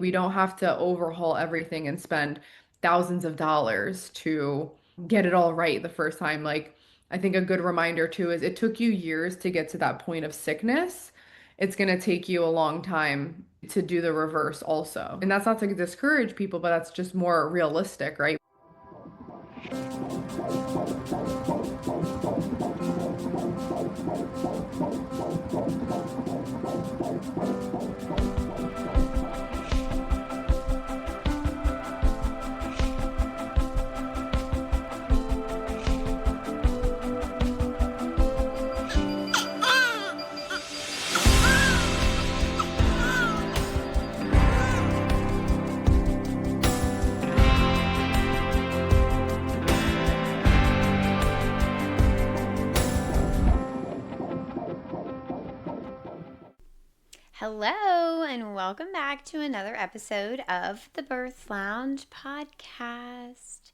We don't have to overhaul everything and spend thousands of dollars to get it all right the first time. Like, I think a good reminder too is it took you years to get to that point of sickness. It's going to take you a long time to do the reverse also. And that's not to discourage people, but that's just more realistic, right? Hello, and welcome back to another episode of the Birth Lounge podcast.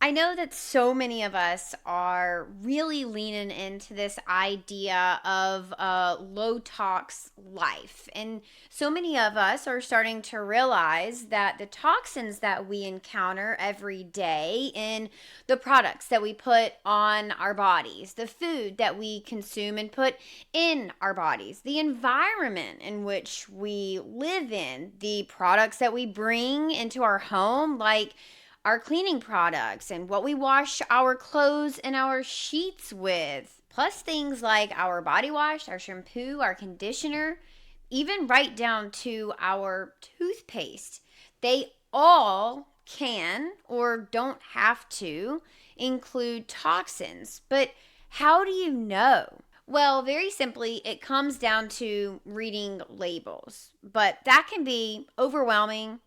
I know that so many of us are really leaning into this idea of a low tox life. And so many of us are starting to realize that the toxins that we encounter every day in the products that we put on our bodies, the food that we consume and put in our bodies, the environment in which we live in, the products that we bring into our home, like our cleaning products and what we wash our clothes and our sheets with, plus things like our body wash, our shampoo, our conditioner, even right down to our toothpaste. They all can or don't have to include toxins. But how do you know? Well, very simply, it comes down to reading labels, but that can be overwhelming,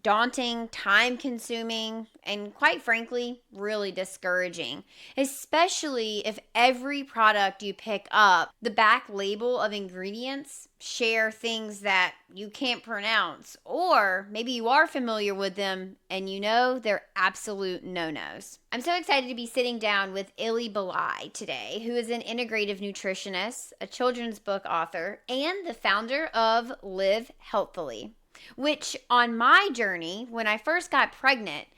daunting, time consuming, and quite frankly, really discouraging, especially if every product you pick up, the back label of ingredients share things that you can't pronounce, or maybe you are familiar with them and you know they're absolute no-nos. I'm so excited to be sitting down with Illie Balaj today, who is an integrative nutritionist, a children's book author, and the founder of Live HealthIllie. Which on my journey, when I first got pregnant,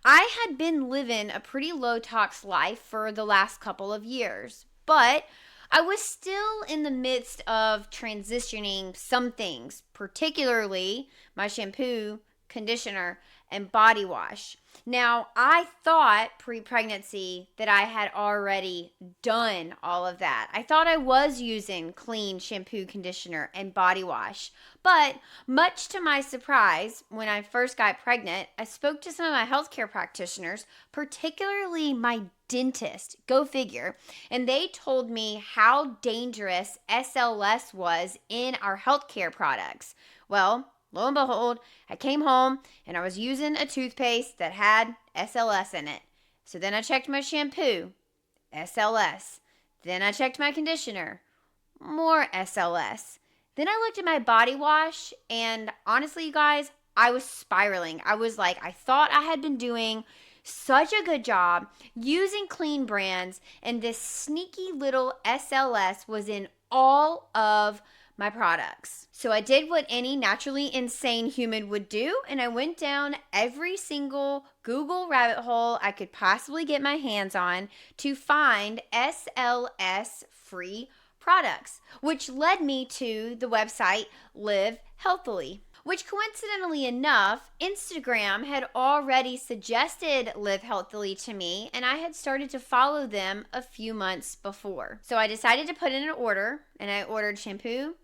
I had been living a pretty low tox life for the last couple of years. But I was still in the midst of transitioning some things, particularly my shampoo, conditioner, and body wash. Now, I thought pre-pregnancy that I had already done all of that. I thought I was using clean shampoo, conditioner, and body wash. But much to my surprise, when I first got pregnant, I spoke to some of my healthcare practitioners, particularly my dentist, go figure, and they told me how dangerous SLS was in our healthcare products. Well, lo and behold, I came home and I was using a toothpaste that had SLS in it. So then I checked my shampoo, SLS. Then I checked my conditioner, more SLS. Then I looked at my body wash, and honestly, you guys, I was spiraling. I was like, I thought I had been doing such a good job using clean brands, and this sneaky little SLS was in all of my products. So I did what any naturally insane human would do, and I went down every single Google rabbit hole I could possibly get my hands on to find SLS free products, which led me to the website Live HealthIllie, which coincidentally enough, Instagram had already suggested Live HealthIllie to me, and I had started to follow them a few months before. So I decided to put in an order, and I ordered shampoo,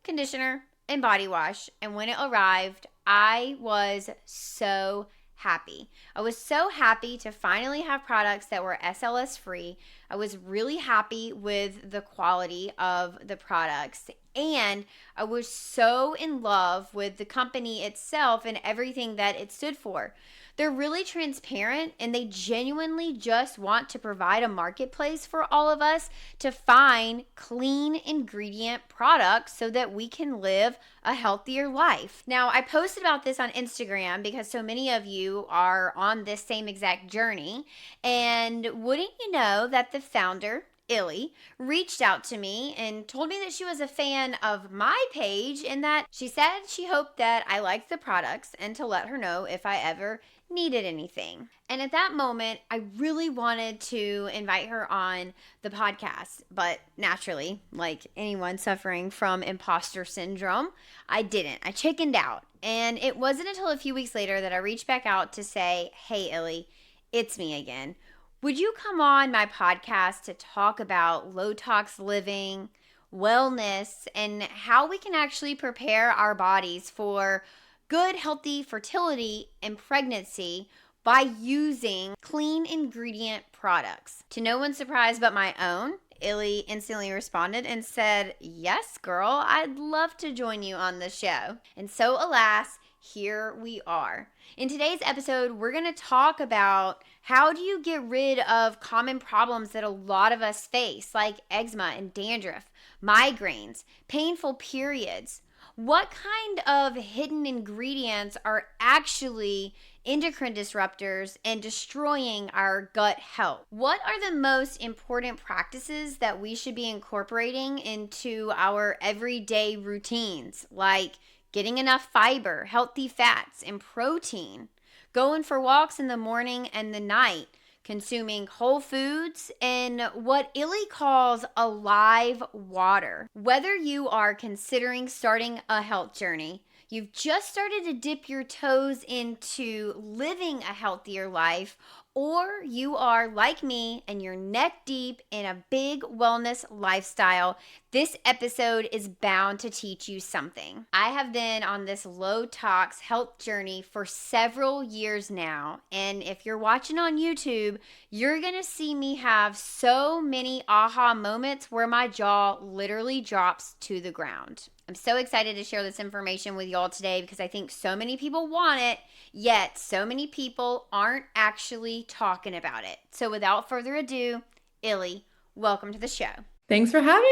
conditioner, and body wash, and when it arrived, I was so happy. I was so happy to finally have products that were SLS free. I was really happy with the quality of the products, and I was so in love with the company itself and everything that it stood for. They're really transparent, and they genuinely just want to provide a marketplace for all of us to find clean ingredient products so that we can live a healthier life. Now, I posted about this on Instagram because so many of you are on this same exact journey. And wouldn't you know that the founder, Illie, reached out to me and told me that she was a fan of my page and that she said she hoped that I liked the products and to let her know if I ever needed anything. And at that moment, I really wanted to invite her on the podcast, but naturally, like anyone suffering from imposter syndrome, I didn't. I chickened out. And it wasn't until a few weeks later that I reached back out to say, "Hey, Illie, it's me again. Would you come on my podcast to talk about low tox living, wellness, and how we can actually prepare our bodies for good, healthy fertility and pregnancy by using clean ingredient products?" To no one's surprise but my own, Illy instantly responded and said, "Yes, girl, I'd love to join you on the show." And so, alas, here we are. In today's episode, we're going to talk about how do you get rid of common problems that a lot of us face, like eczema and dandruff, migraines, painful periods. What kind of hidden ingredients are actually endocrine disruptors and destroying our gut health? What are the most important practices that we should be incorporating into our everyday routines, like getting enough fiber, healthy fats, and protein, going for walks in the morning and the night, consuming whole foods, and what Illy calls alive water? Whether you are considering starting a health journey, you've just started to dip your toes into living a healthier life, or you are like me and you're neck deep in a big wellness lifestyle, this episode is bound to teach you something. I have been on this low tox health journey for several years now, and if you're watching on YouTube, you're gonna see me have so many aha moments where my jaw literally drops to the ground. I'm so excited to share this information with y'all today because I think so many people want it, yet so many people aren't actually talking about it. So without further ado, Illy, welcome to the show. Thanks for having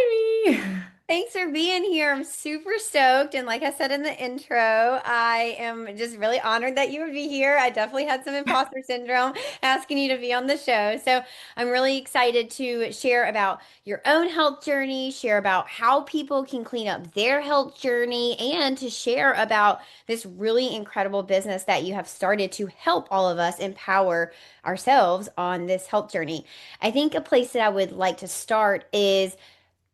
me. Thanks for being here. I'm super stoked. And like I said in the intro, I am just really honored that you would be here. I definitely had some imposter syndrome asking you to be on the show. So I'm really excited to share about your own health journey, share about how people can clean up their health journey, and to share about this really incredible business that you have started to help all of us empower ourselves on this health journey. I think a place that I would like to start is,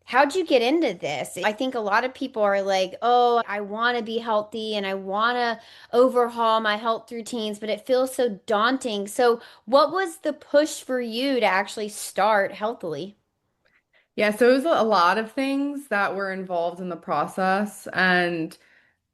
how'd you get into this? I think a lot of people are like, "Oh, I want to be healthy and I want to overhaul my health routines, but it feels so daunting." So, what was the push for you to actually start HealthIllie? Yeah, so it was a lot of things that were involved in the process. And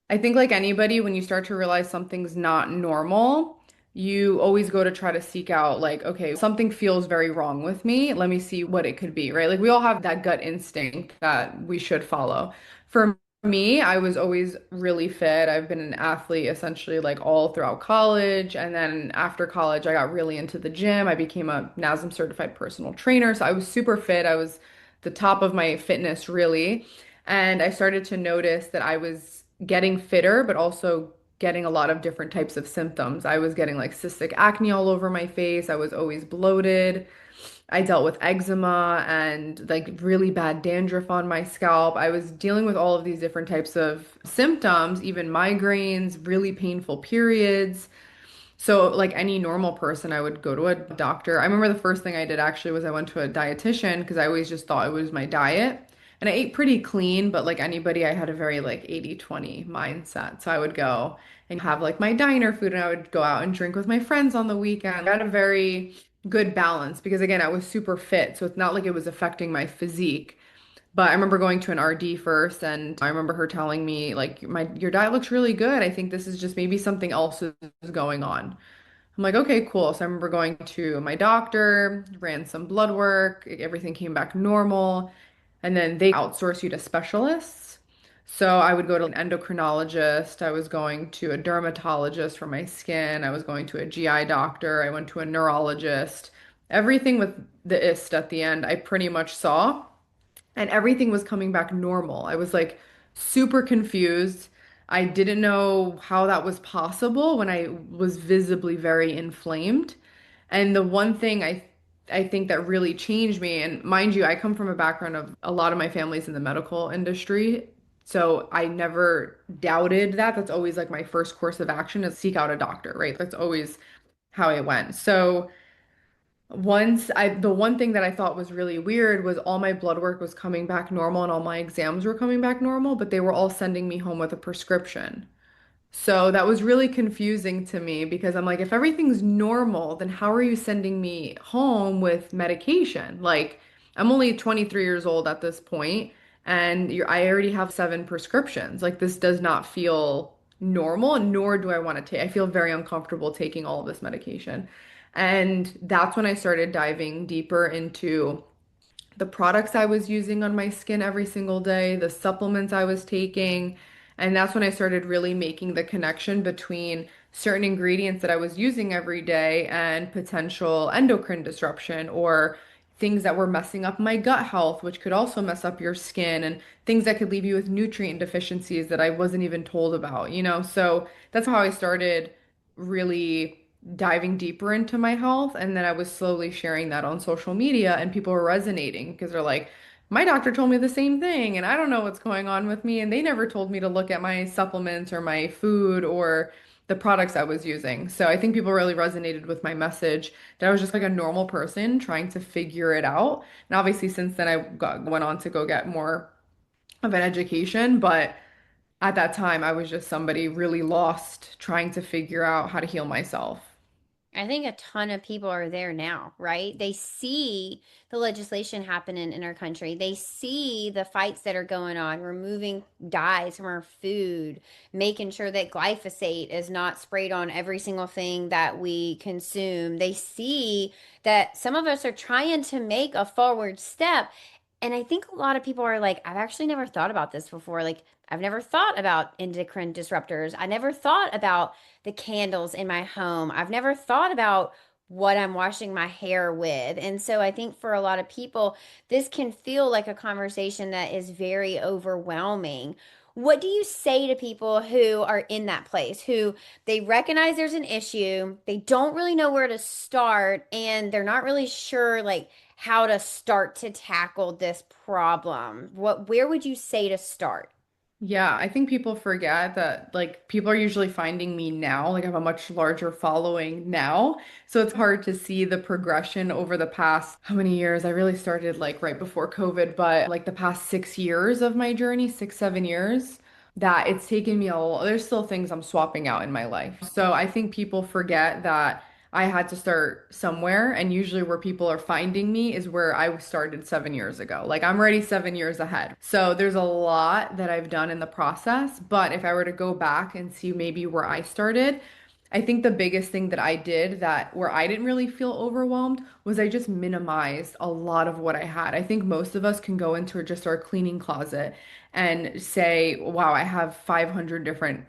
I think, like anybody, when you start to realize something's not normal, you always go to try to seek out, like, okay, something feels very wrong with me. Let me see what it could be, right? Like, we all have that gut instinct that we should follow. For me, I was always really fit. I've been an athlete essentially like all throughout college. And then after college, I got really into the gym. I became a NASM certified personal trainer. So I was super fit. I was the top of my fitness, really. And I started to notice that I was getting fitter, but also getting a lot of different types of symptoms. I was getting like cystic acne all over my face. I was always bloated. I dealt with eczema and like really bad dandruff on my scalp. I was dealing with all of these different types of symptoms, even migraines, really painful periods. So, like any normal person, I would go to a doctor. I remember the first thing I did actually was I went to a dietitian because I always just thought it was my diet. And I ate pretty clean, but like anybody, I had a very like 80-20 mindset. So I would go and have like my diner food and I would go out and drink with my friends on the weekend. I had a very good balance because again, I was super fit. So it's not like it was affecting my physique. But I remember going to an RD first, and I remember her telling me, like, your diet looks really good. I think this is just maybe something else is going on. I'm like, okay, cool. So I remember going to my doctor, ran some blood work, everything came back normal, and then they outsource you to specialists. So I would go to an endocrinologist, I was going to a dermatologist for my skin, I was going to a GI doctor, I went to a neurologist. Everything with the ist at the end, I pretty much saw and everything was coming back normal. I was like super confused. I didn't know how that was possible when I was visibly very inflamed. And the one thing I I think that really changed me. And mind you, I come from a background of a lot of my family's in the medical industry. So I never doubted that. That's always like my first course of action is seek out a doctor, right? That's always how it went. So the one thing that I thought was really weird was all my blood work was coming back normal and all my exams were coming back normal, but they were all sending me home with a prescription. So that was really confusing to me because I'm like, if everything's normal, then how are you sending me home with medication? Like, I'm only 23 years old at this point, and I already have 7 prescriptions. Like, this does not feel normal, nor do I want to take. I feel very uncomfortable taking all of this medication. And that's when I started diving deeper into the products I was using on my skin every single day, the supplements I was taking. And that's when I started really making the connection between certain ingredients that I was using every day and potential endocrine disruption or things that were messing up my gut health, which could also mess up your skin, and things that could leave you with nutrient deficiencies that I wasn't even told about, you know? So that's how I started really diving deeper into my health. And then I was slowly sharing that on social media, and people were resonating because they're like, my doctor told me the same thing, and I don't know what's going on with me. And they never told me to look at my supplements or my food or the products I was using. So I think people really resonated with my message that I was just like a normal person trying to figure it out. And obviously, since then, went on to go get more of an education. But at that time, I was just somebody really lost trying to figure out how to heal myself. I think a ton of people are there now, right? They see the legislation happening in our country. They see the fights that are going on, removing dyes from our food, making sure that glyphosate is not sprayed on every single thing that we consume. They see that some of us are trying to make a forward step. And I think a lot of people are like, I've actually never thought about this before. Like, I've never thought about endocrine disruptors. I never thought about the candles in my home. I've never thought about what I'm washing my hair with. And so I think for a lot of people, this can feel like a conversation that is very overwhelming. What do you say to people who are in that place, who they recognize there's an issue, they don't really know where to start, and they're not really sure like how to start to tackle this problem? Where would you say to start? Yeah, I think people forget that like people are usually finding me now. Like I have a much larger following now. So it's hard to see the progression over the past how many years? I really started like right before COVID, but like the past 6 years of my journey, 6, 7 years, that it's taken me there's still things I'm swapping out in my life. So I think people forget that I had to start somewhere, and usually where people are finding me is where I started 7 years ago. Like I'm already 7 years ahead. So there's a lot that I've done in the process, but if I were to go back and see maybe where I started, I think the biggest thing that I did that where I didn't really feel overwhelmed was I just minimized a lot of what I had. I think most of us can go into just our cleaning closet and say, wow, I have 500 different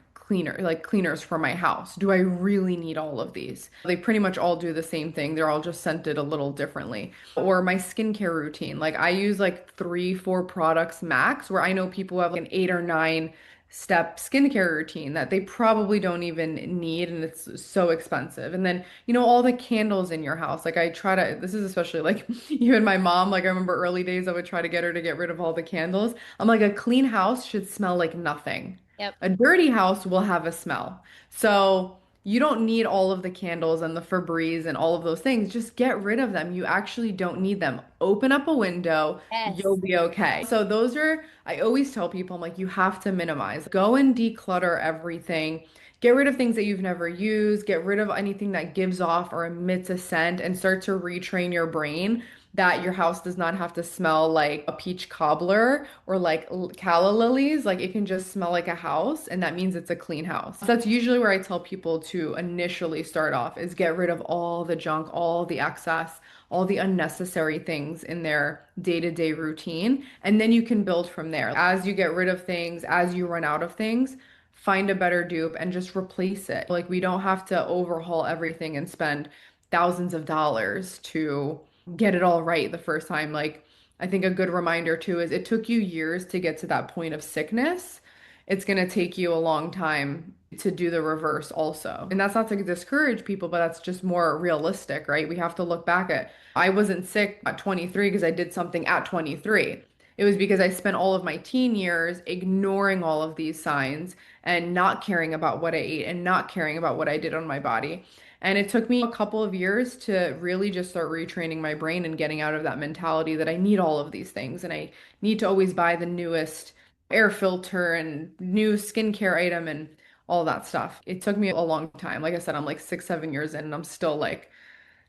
cleaners for my house. Do I really need all of these? They pretty much all do the same thing. They're all just scented a little differently. Or my skincare routine. Like I use like 3, 4 products max, where I know people have like an 8 or 9 step skincare routine that they probably don't even need, and it's so expensive. And then, all the candles in your house. Like I try to, this is especially like even my mom, like I remember early days I would try to get her to get rid of all the candles. I'm like, a clean house should smell like nothing. Yep. A dirty house will have a smell. So you don't need all of the candles and the Febreze and all of those things. Just get rid of them. You actually don't need them. Open up a window, you'll Yes. be okay. So those are, I always tell people, I'm like, you have to minimize. Go and declutter everything. Get rid of things that you've never used. Get rid of anything that gives off or emits a scent, and start to retrain your brain that your house does not have to smell like a peach cobbler or like calla lilies. Like it can just smell like a house, and that means it's a clean house. So that's usually where I tell people to initially start off is get rid of all the junk, all the excess, all the unnecessary things in their day-to-day routine. And then you can build from there. As you get rid of things, as you run out of things, find a better dupe and just replace it. Like we don't have to overhaul everything and spend thousands of dollars to get it all right the first time. Like, I think a good reminder too is it took you years to get to that point of sickness. It's going to take you a long time to do the reverse also. And that's not to discourage people, but that's just more realistic, right? We have to look back at, I wasn't sick at 23 because I did something at 23. It was because I spent all of my teen years ignoring all of these signs and not caring about what I ate and not caring about what I did on my body. And it took me a couple of years to really just start retraining my brain and getting out of that mentality that I need all of these things and I need to always buy the newest air filter and new skincare item and all that stuff. It took me a long time. Like I said, I'm like 6, 7 years in and I'm still like,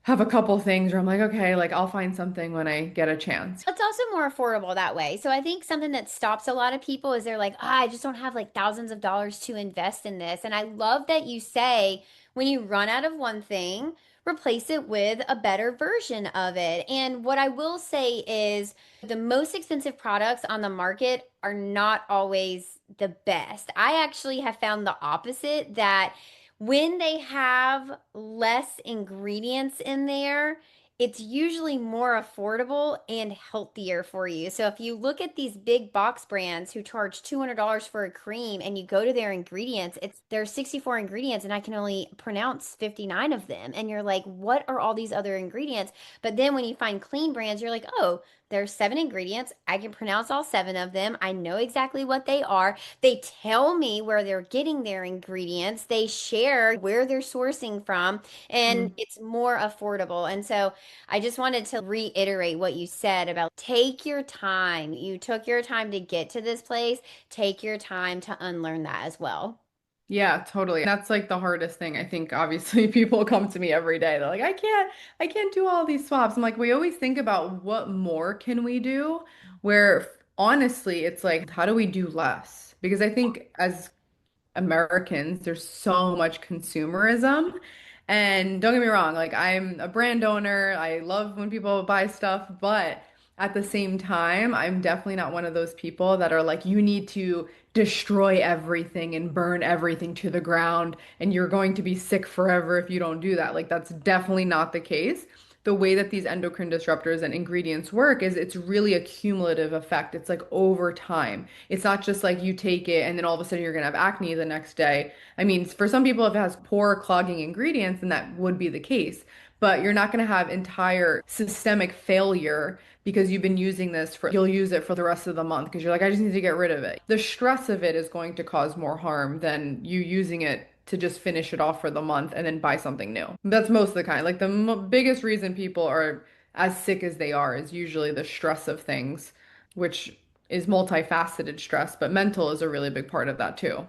have a couple things where I'm like, okay, like I'll find something when I get a chance. It's also more affordable that way. So I think something that stops a lot of people is they're like, ah, I just don't have like thousands of dollars to invest in this. And I love that you say when you run out of one thing, replace it with a better version of it. And what I will say is the most expensive products on the market are not always the best. I actually have found the opposite that when they have less ingredients in there, it's usually more affordable and healthier for you. So if you look at these big box brands who charge $200 for a cream and you go to their ingredients, it's there's 64 ingredients and I can only pronounce 59 of them. And you're like, what are all these other ingredients? But then when you find clean brands, you're like, oh, there's 7 ingredients. I can pronounce all 7 of them. I know exactly what they are. They tell me where they're getting their ingredients. They share where they're sourcing from, and Mm. it's more affordable. And so I just wanted to reiterate what you said about take your time. You took your time to get to this place. Take your time to unlearn that as well. Yeah, totally. That's like the hardest thing. I think obviously people come to me every day. They're like, I can't do all these swaps. I'm like, we always think about what more can we do? Where honestly, it's like, how do we do less? Because I think as Americans, there's so much consumerism. And don't get me wrong, like I'm a brand owner. I love when people buy stuff, but at the same time, I'm definitely not one of those people that are like, you need to destroy everything and burn everything to the ground, and you're going to be sick forever if you don't do that. Like, that's definitely not the case. The way that these endocrine disruptors and ingredients work is it's really a cumulative effect. It's like over time. It's not just like you take it and then all of a sudden you're gonna have acne the next day. I mean, for some people, if it has poor clogging ingredients, then that would be the case. But you're not gonna have entire systemic failure because you've been using this for, you'll use it for the rest of the month because you're like, I just need to get rid of it. The stress of it is going to cause more harm than you using it to just finish it off for the month and then buy something new. That's most of the kind. Like the biggest reason people are as sick as they are is usually the stress of things, which is multifaceted stress, but mental is a really big part of that too.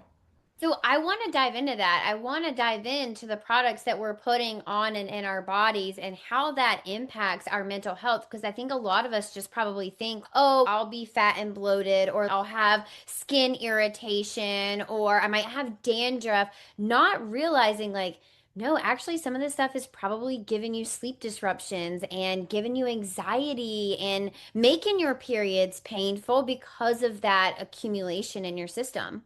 So I want to dive into that. I want to dive into the products that we're putting on and in our bodies and how that impacts our mental health. Because I think a lot of us just probably think, oh, I'll be fat and bloated, or I'll have skin irritation, or I might have dandruff, not realizing like, no, actually, some of this stuff is probably giving you sleep disruptions and giving you anxiety and making your periods painful because of that accumulation in your system.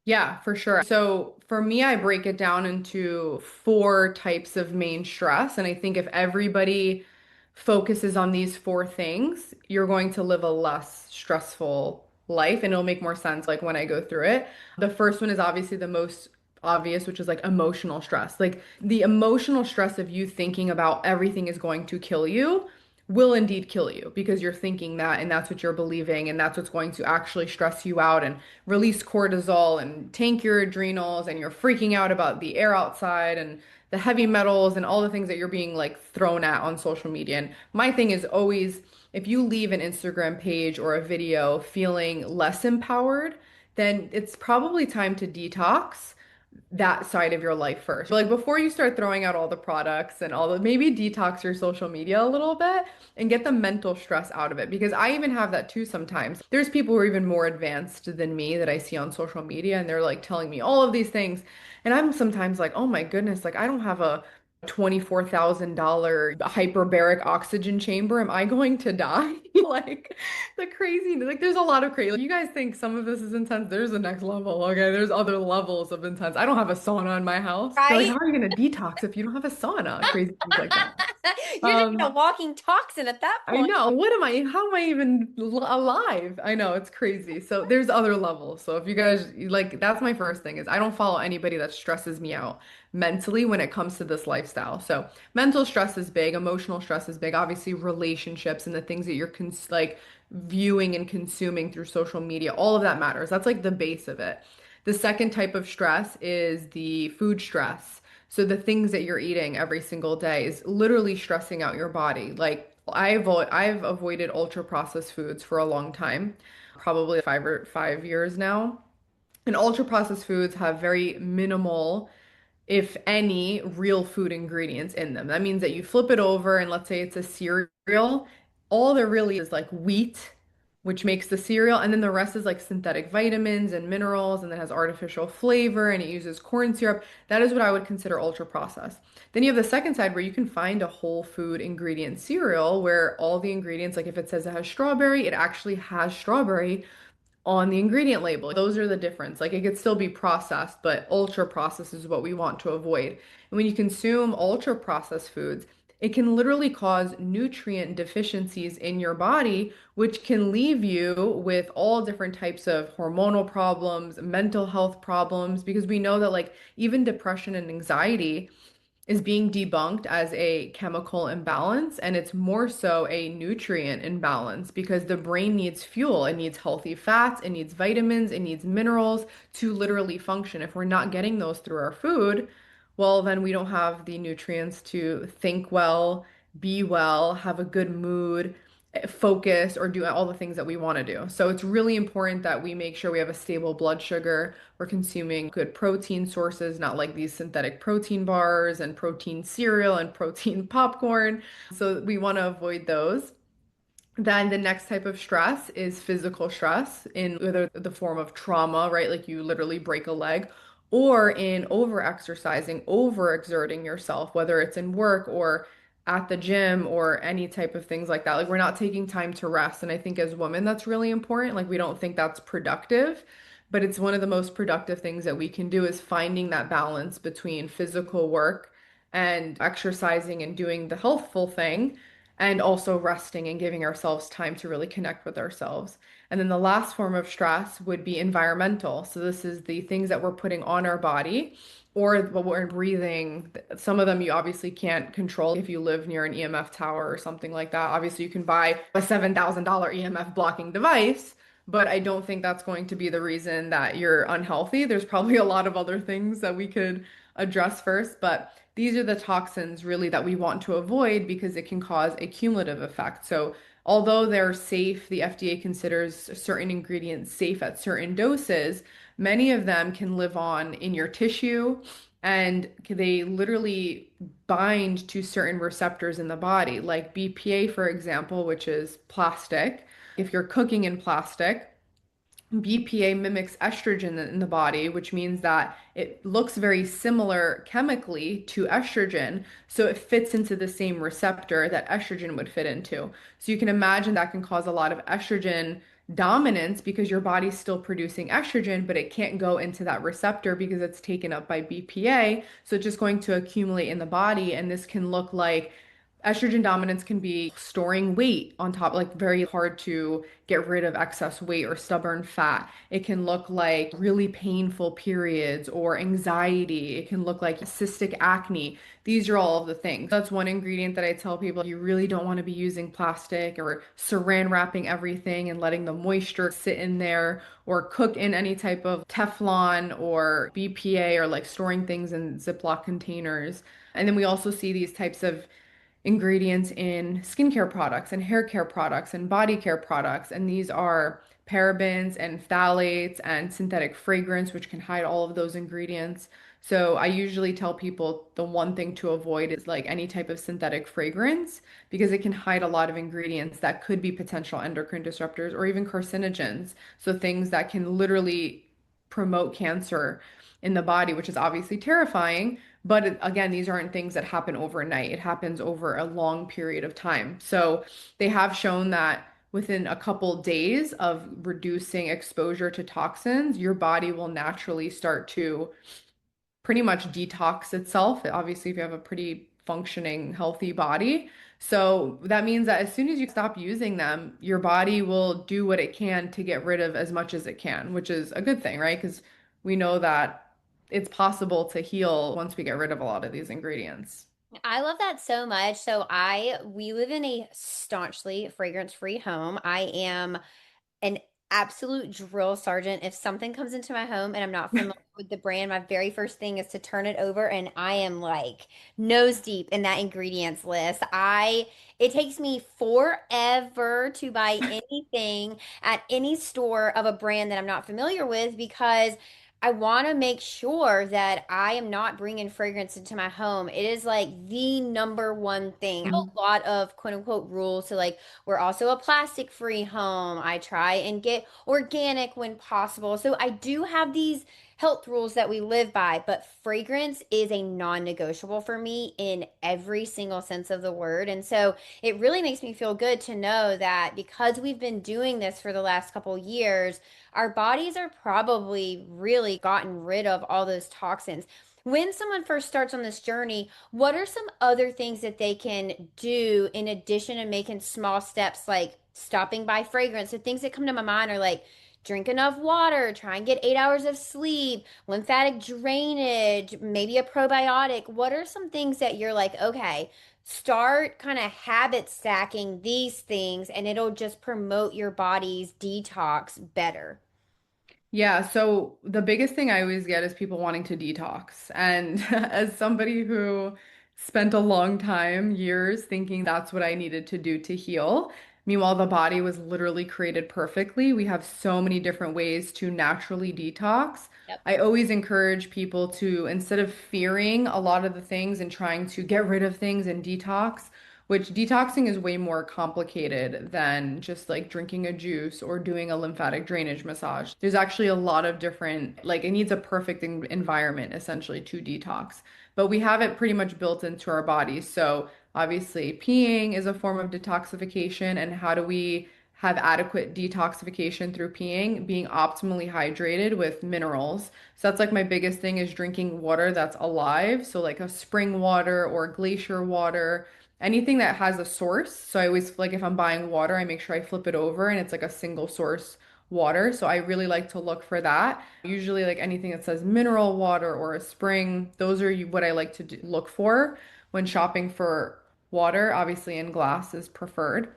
Yeah, for sure. So for me, I break it down into four types of main stress. And I think if everybody focuses on these four things, you're going to live a less stressful life and it'll make more sense like when I go through it. The first one is obviously the most obvious, which is like emotional stress. Like the emotional stress of you thinking about everything is going to kill you will indeed kill you because you're thinking that and that's what you're believing and that's what's going to actually stress you out and release cortisol and tank your adrenals and you're freaking out about the air outside and the heavy metals and all the things that you're being like thrown at on social media. And my thing is always if you leave an Instagram page or a video feeling less empowered, then it's probably time to detox that side of your life first. Like before you start throwing out all the products and all the maybe detox your social media a little bit and get the mental stress out of it because I even have that too sometimes. There's people who are even more advanced than me that I see on social media and they're like telling me all of these things and I'm sometimes like, "Oh my goodness, like I don't have a $24,000 hyperbaric oxygen chamber. Am I going to die?" Like the crazy, like there's a lot of crazy. Like, you guys think some of this is intense. There's the next level. Okay, there's other levels of intense. I don't have a sauna in my house. They're like, how Right? are you going to detox if you don't have a sauna? Crazy things like that. You're just a Um, walking toxin at that I point. know. What am I? How am I even alive? I know it's crazy. So there's other levels. So if you guys like, that's my first thing is I don't follow anybody that stresses me out mentally when it comes to this lifestyle. So mental stress is big, emotional stress is big. Obviously, relationships and the things that you're like viewing and consuming through social media, all of that matters. That's like the base of it. The second type of stress is the food stress. So the things that you're eating every single day is literally stressing out your body. Like I've avoided ultra processed foods for a long time, probably 5 years now. And ultra processed foods have very minimal, if any, real food ingredients in them. That means that you flip it over and let's say it's a cereal, all there really is like wheat, which makes the cereal, and then the rest is like synthetic vitamins and minerals, and then has artificial flavor and it uses corn syrup. That is what I would consider ultra processed. Then you have the second side where you can find a whole food ingredient cereal where all the ingredients, like if it says it has strawberry, it actually has strawberry on the ingredient label. Those are the difference. Like it could still be processed, but ultra processed is what we want to avoid. And when you consume ultra processed foods, it can literally cause nutrient deficiencies in your body, which can leave you with all different types of hormonal problems, mental health problems, because we know that like even depression and anxiety is being debunked as a chemical imbalance, and it's more so a nutrient imbalance because the brain needs fuel. It needs healthy fats, it needs vitamins, it needs minerals to literally function. If we're not getting those through our food, well, then we don't have the nutrients to think well, be well, have a good mood, focus, or do all the things that we want to do. So it's really important that we make sure we have a stable blood sugar. We're consuming good protein sources, not like these synthetic protein bars and protein cereal and protein popcorn. So we want to avoid those. Then the next type of stress is physical stress in either the form of trauma, right? Like you literally break a leg, or in over exercising, over exerting yourself, whether it's in work or at the gym or any type of things like that. Like we're not taking time to rest. And I think as women, that's really important. Like we don't think that's productive, but it's one of the most productive things that we can do is finding that balance between physical work and exercising and doing the healthful thing and also resting and giving ourselves time to really connect with ourselves. And then the last form of stress would be environmental. So this is the things that we're putting on our body or what we're breathing. Some of them you obviously can't control if you live near an EMF tower or something like that. Obviously, you can buy a $7,000 EMF blocking device, but I don't think that's going to be the reason that you're unhealthy. There's probably a lot of other things that we could address first, but these are the toxins really that we want to avoid because it can cause a cumulative effect. So, although they're safe, the FDA considers certain ingredients safe at certain doses, many of them can live on in your tissue and they literally bind to certain receptors in the body, like BPA, for example, which is plastic. If you're cooking in plastic, BPA mimics estrogen in the body, which means that it looks very similar chemically to estrogen. So it fits into the same receptor that estrogen would fit into. So you can imagine that can cause a lot of estrogen dominance because your body's still producing estrogen, but it can't go into that receptor because it's taken up by BPA. So it's just going to accumulate in the body. And this can look like estrogen dominance can be storing weight on top, like very hard to get rid of excess weight or stubborn fat. It can look like really painful periods or anxiety. It can look like cystic acne. These are all of the things. That's one ingredient that I tell people you really don't want to be using plastic or saran wrapping everything and letting the moisture sit in there or cook in any type of Teflon or BPA or like storing things in Ziploc containers. And then we also see these types of ingredients in skincare products and hair care products and body care products. And these are parabens and phthalates and synthetic fragrance, which can hide all of those ingredients. So I usually tell people the one thing to avoid is like any type of synthetic fragrance because it can hide a lot of ingredients that could be potential endocrine disruptors or even carcinogens. So things that can literally promote cancer in the body, which is obviously terrifying. But again, these aren't things that happen overnight. It happens over a long period of time. So they have shown that within a couple days of reducing exposure to toxins, your body will naturally start to pretty much detox itself. Obviously, if you have a pretty functioning, healthy body. So that means that as soon as you stop using them, your body will do what it can to get rid of as much as it can, which is a good thing, right? Because we know that it's possible to heal once we get rid of a lot of these ingredients. I love that so much. We live in a staunchly fragrance-free home. I am an absolute drill sergeant. If something comes into my home and I'm not familiar with the brand, my very first thing is to turn it over and I am like nose deep in that ingredients list. It takes me forever to buy anything at any store of a brand that I'm not familiar with because I want to make sure that I am not bringing fragrance into my home. It is like the number one thing. A lot of quote unquote rules. So like we're also a plastic free home. I try and get organic when possible. So I do have these health rules that we live by, but fragrance is a non-negotiable for me in every single sense of the word. And so it really makes me feel good to know that because we've been doing this for the last couple years, our bodies are probably really gotten rid of all those toxins. When someone first starts on this journey, what are some other things that they can do in addition to making small steps like stopping by fragrance? So things that come to my mind are like drink enough water, try and get 8 hours of sleep, lymphatic drainage, maybe a probiotic. What are some things that you're like, okay, start kind of habit stacking these things and it'll just promote your body's detox better? Yeah, so the biggest thing I always get is people wanting to detox. And as somebody who spent a long time, years, thinking that's what I needed to do to heal, meanwhile, the body was literally created perfectly. We have so many different ways to naturally detox. Yep. I always encourage people to, instead of fearing a lot of the things and trying to get rid of things and detox, which detoxing is way more complicated than just like drinking a juice or doing a lymphatic drainage massage. There's actually a lot of different, like it needs a perfect environment essentially to detox. But we have it pretty much built into our bodies. So obviously, peeing is a form of detoxification. And how do we have adequate detoxification through peeing? Being optimally hydrated with minerals. So that's like my biggest thing is drinking water that's alive. So like a spring water or glacier water, anything that has a source. So I always like if I'm buying water, I make sure I flip it over and it's like a single source water. So I really like to look for that. Usually like anything that says mineral water or a spring, those are what I like to look for when shopping for water. Obviously in glass is preferred,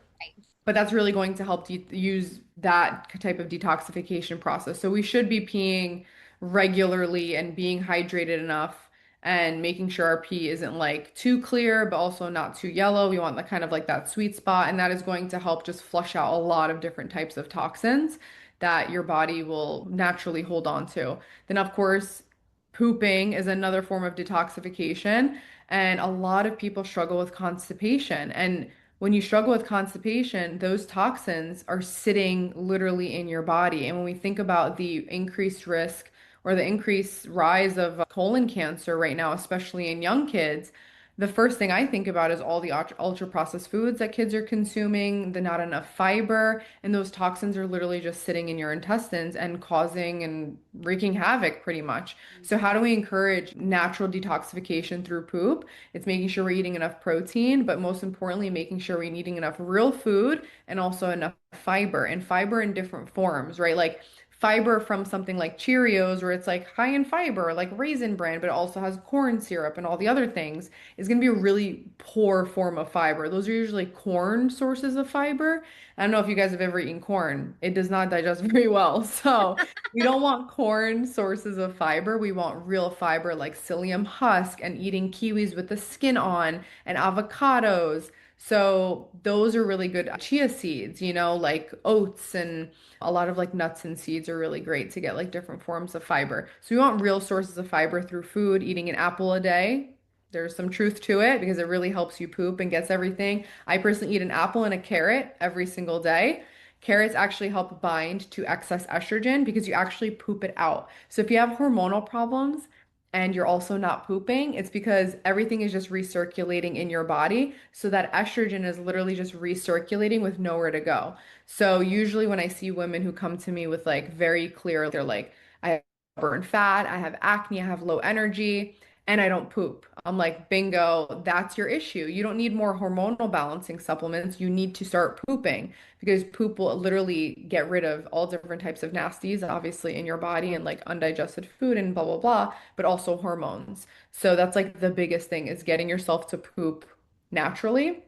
but that's really going to help use that type of detoxification process. So we should be peeing regularly and being hydrated enough and making sure our pee isn't like too clear, but also not too yellow. We want the kind of like that sweet spot, and that is going to help just flush out a lot of different types of toxins that your body will naturally hold on to. Then, of course, pooping is another form of detoxification, and a lot of people struggle with constipation. And when you struggle with constipation, those toxins are sitting literally in your body. And when we think about the increased risk or the increased rise of colon cancer right now, especially in young kids, the first thing I think about is all the ultra processed foods that kids are consuming, the not enough fiber, and those toxins are literally just sitting in your intestines and causing and wreaking havoc pretty much. So, how do we encourage natural detoxification through poop? It's making sure we're eating enough protein, but most importantly, making sure we're eating enough real food and also enough fiber and fiber in different forms, right? Like fiber from something like Cheerios, where it's like high in fiber, like Raisin Bran, but it also has corn syrup and all the other things, is going to be a really poor form of fiber. Those are usually corn sources of fiber. I don't know if you guys have ever eaten corn. It does not digest very well. So we don't want corn sources of fiber. We want real fiber like psyllium husk and eating kiwis with the skin on and avocados. So those are really good. Chia seeds, like oats and a lot of like nuts and seeds are really great to get like different forms of fiber. So we want real sources of fiber through food, eating an apple a day. There's some truth to it because it really helps you poop and gets everything. I personally eat an apple and a carrot every single day. Carrots actually help bind to excess estrogen because you actually poop it out. So if you have hormonal problems and you're also not pooping, it's because everything is just recirculating in your body. So that estrogen is literally just recirculating with nowhere to go. So usually when I see women who come to me with like very clear, they're like, I have burn fat, I have acne, I have low energy. and I don't poop. I'm like, bingo, that's your issue. You don't need more hormonal balancing supplements. You need to start pooping because poop will literally get rid of all different types of nasties, obviously, in your body and like undigested food and blah, blah, blah, but also hormones. So that's like the biggest thing is getting yourself to poop naturally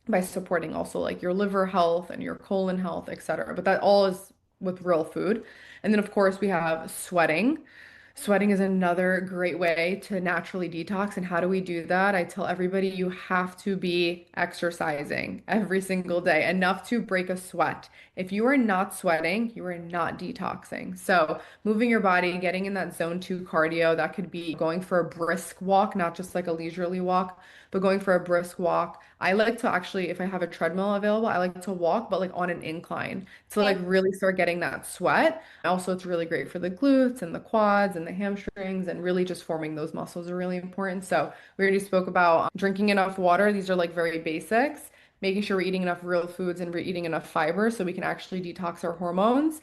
by supporting also like your liver health and your colon health, etc. But that all is with real food. And then of course we have sweating. Sweating is another great way to naturally detox. And how do we do that? I tell everybody you have to be exercising every single day, enough to break a sweat. If you are not sweating, you are not detoxing. So, moving your body, getting in that zone two cardio, that could be going for a brisk walk, not just like a leisurely walk, but going for a brisk walk. I like to actually, if I have a treadmill available, I like to walk, but like on an incline to like Okay. really start getting that sweat. Also, it's really great for the glutes and the quads and the hamstrings, and really just forming those muscles are really important. So, we already spoke about drinking enough water. These are like very basics. Making sure we're eating enough real foods and we're eating enough fiber so we can actually detox our hormones.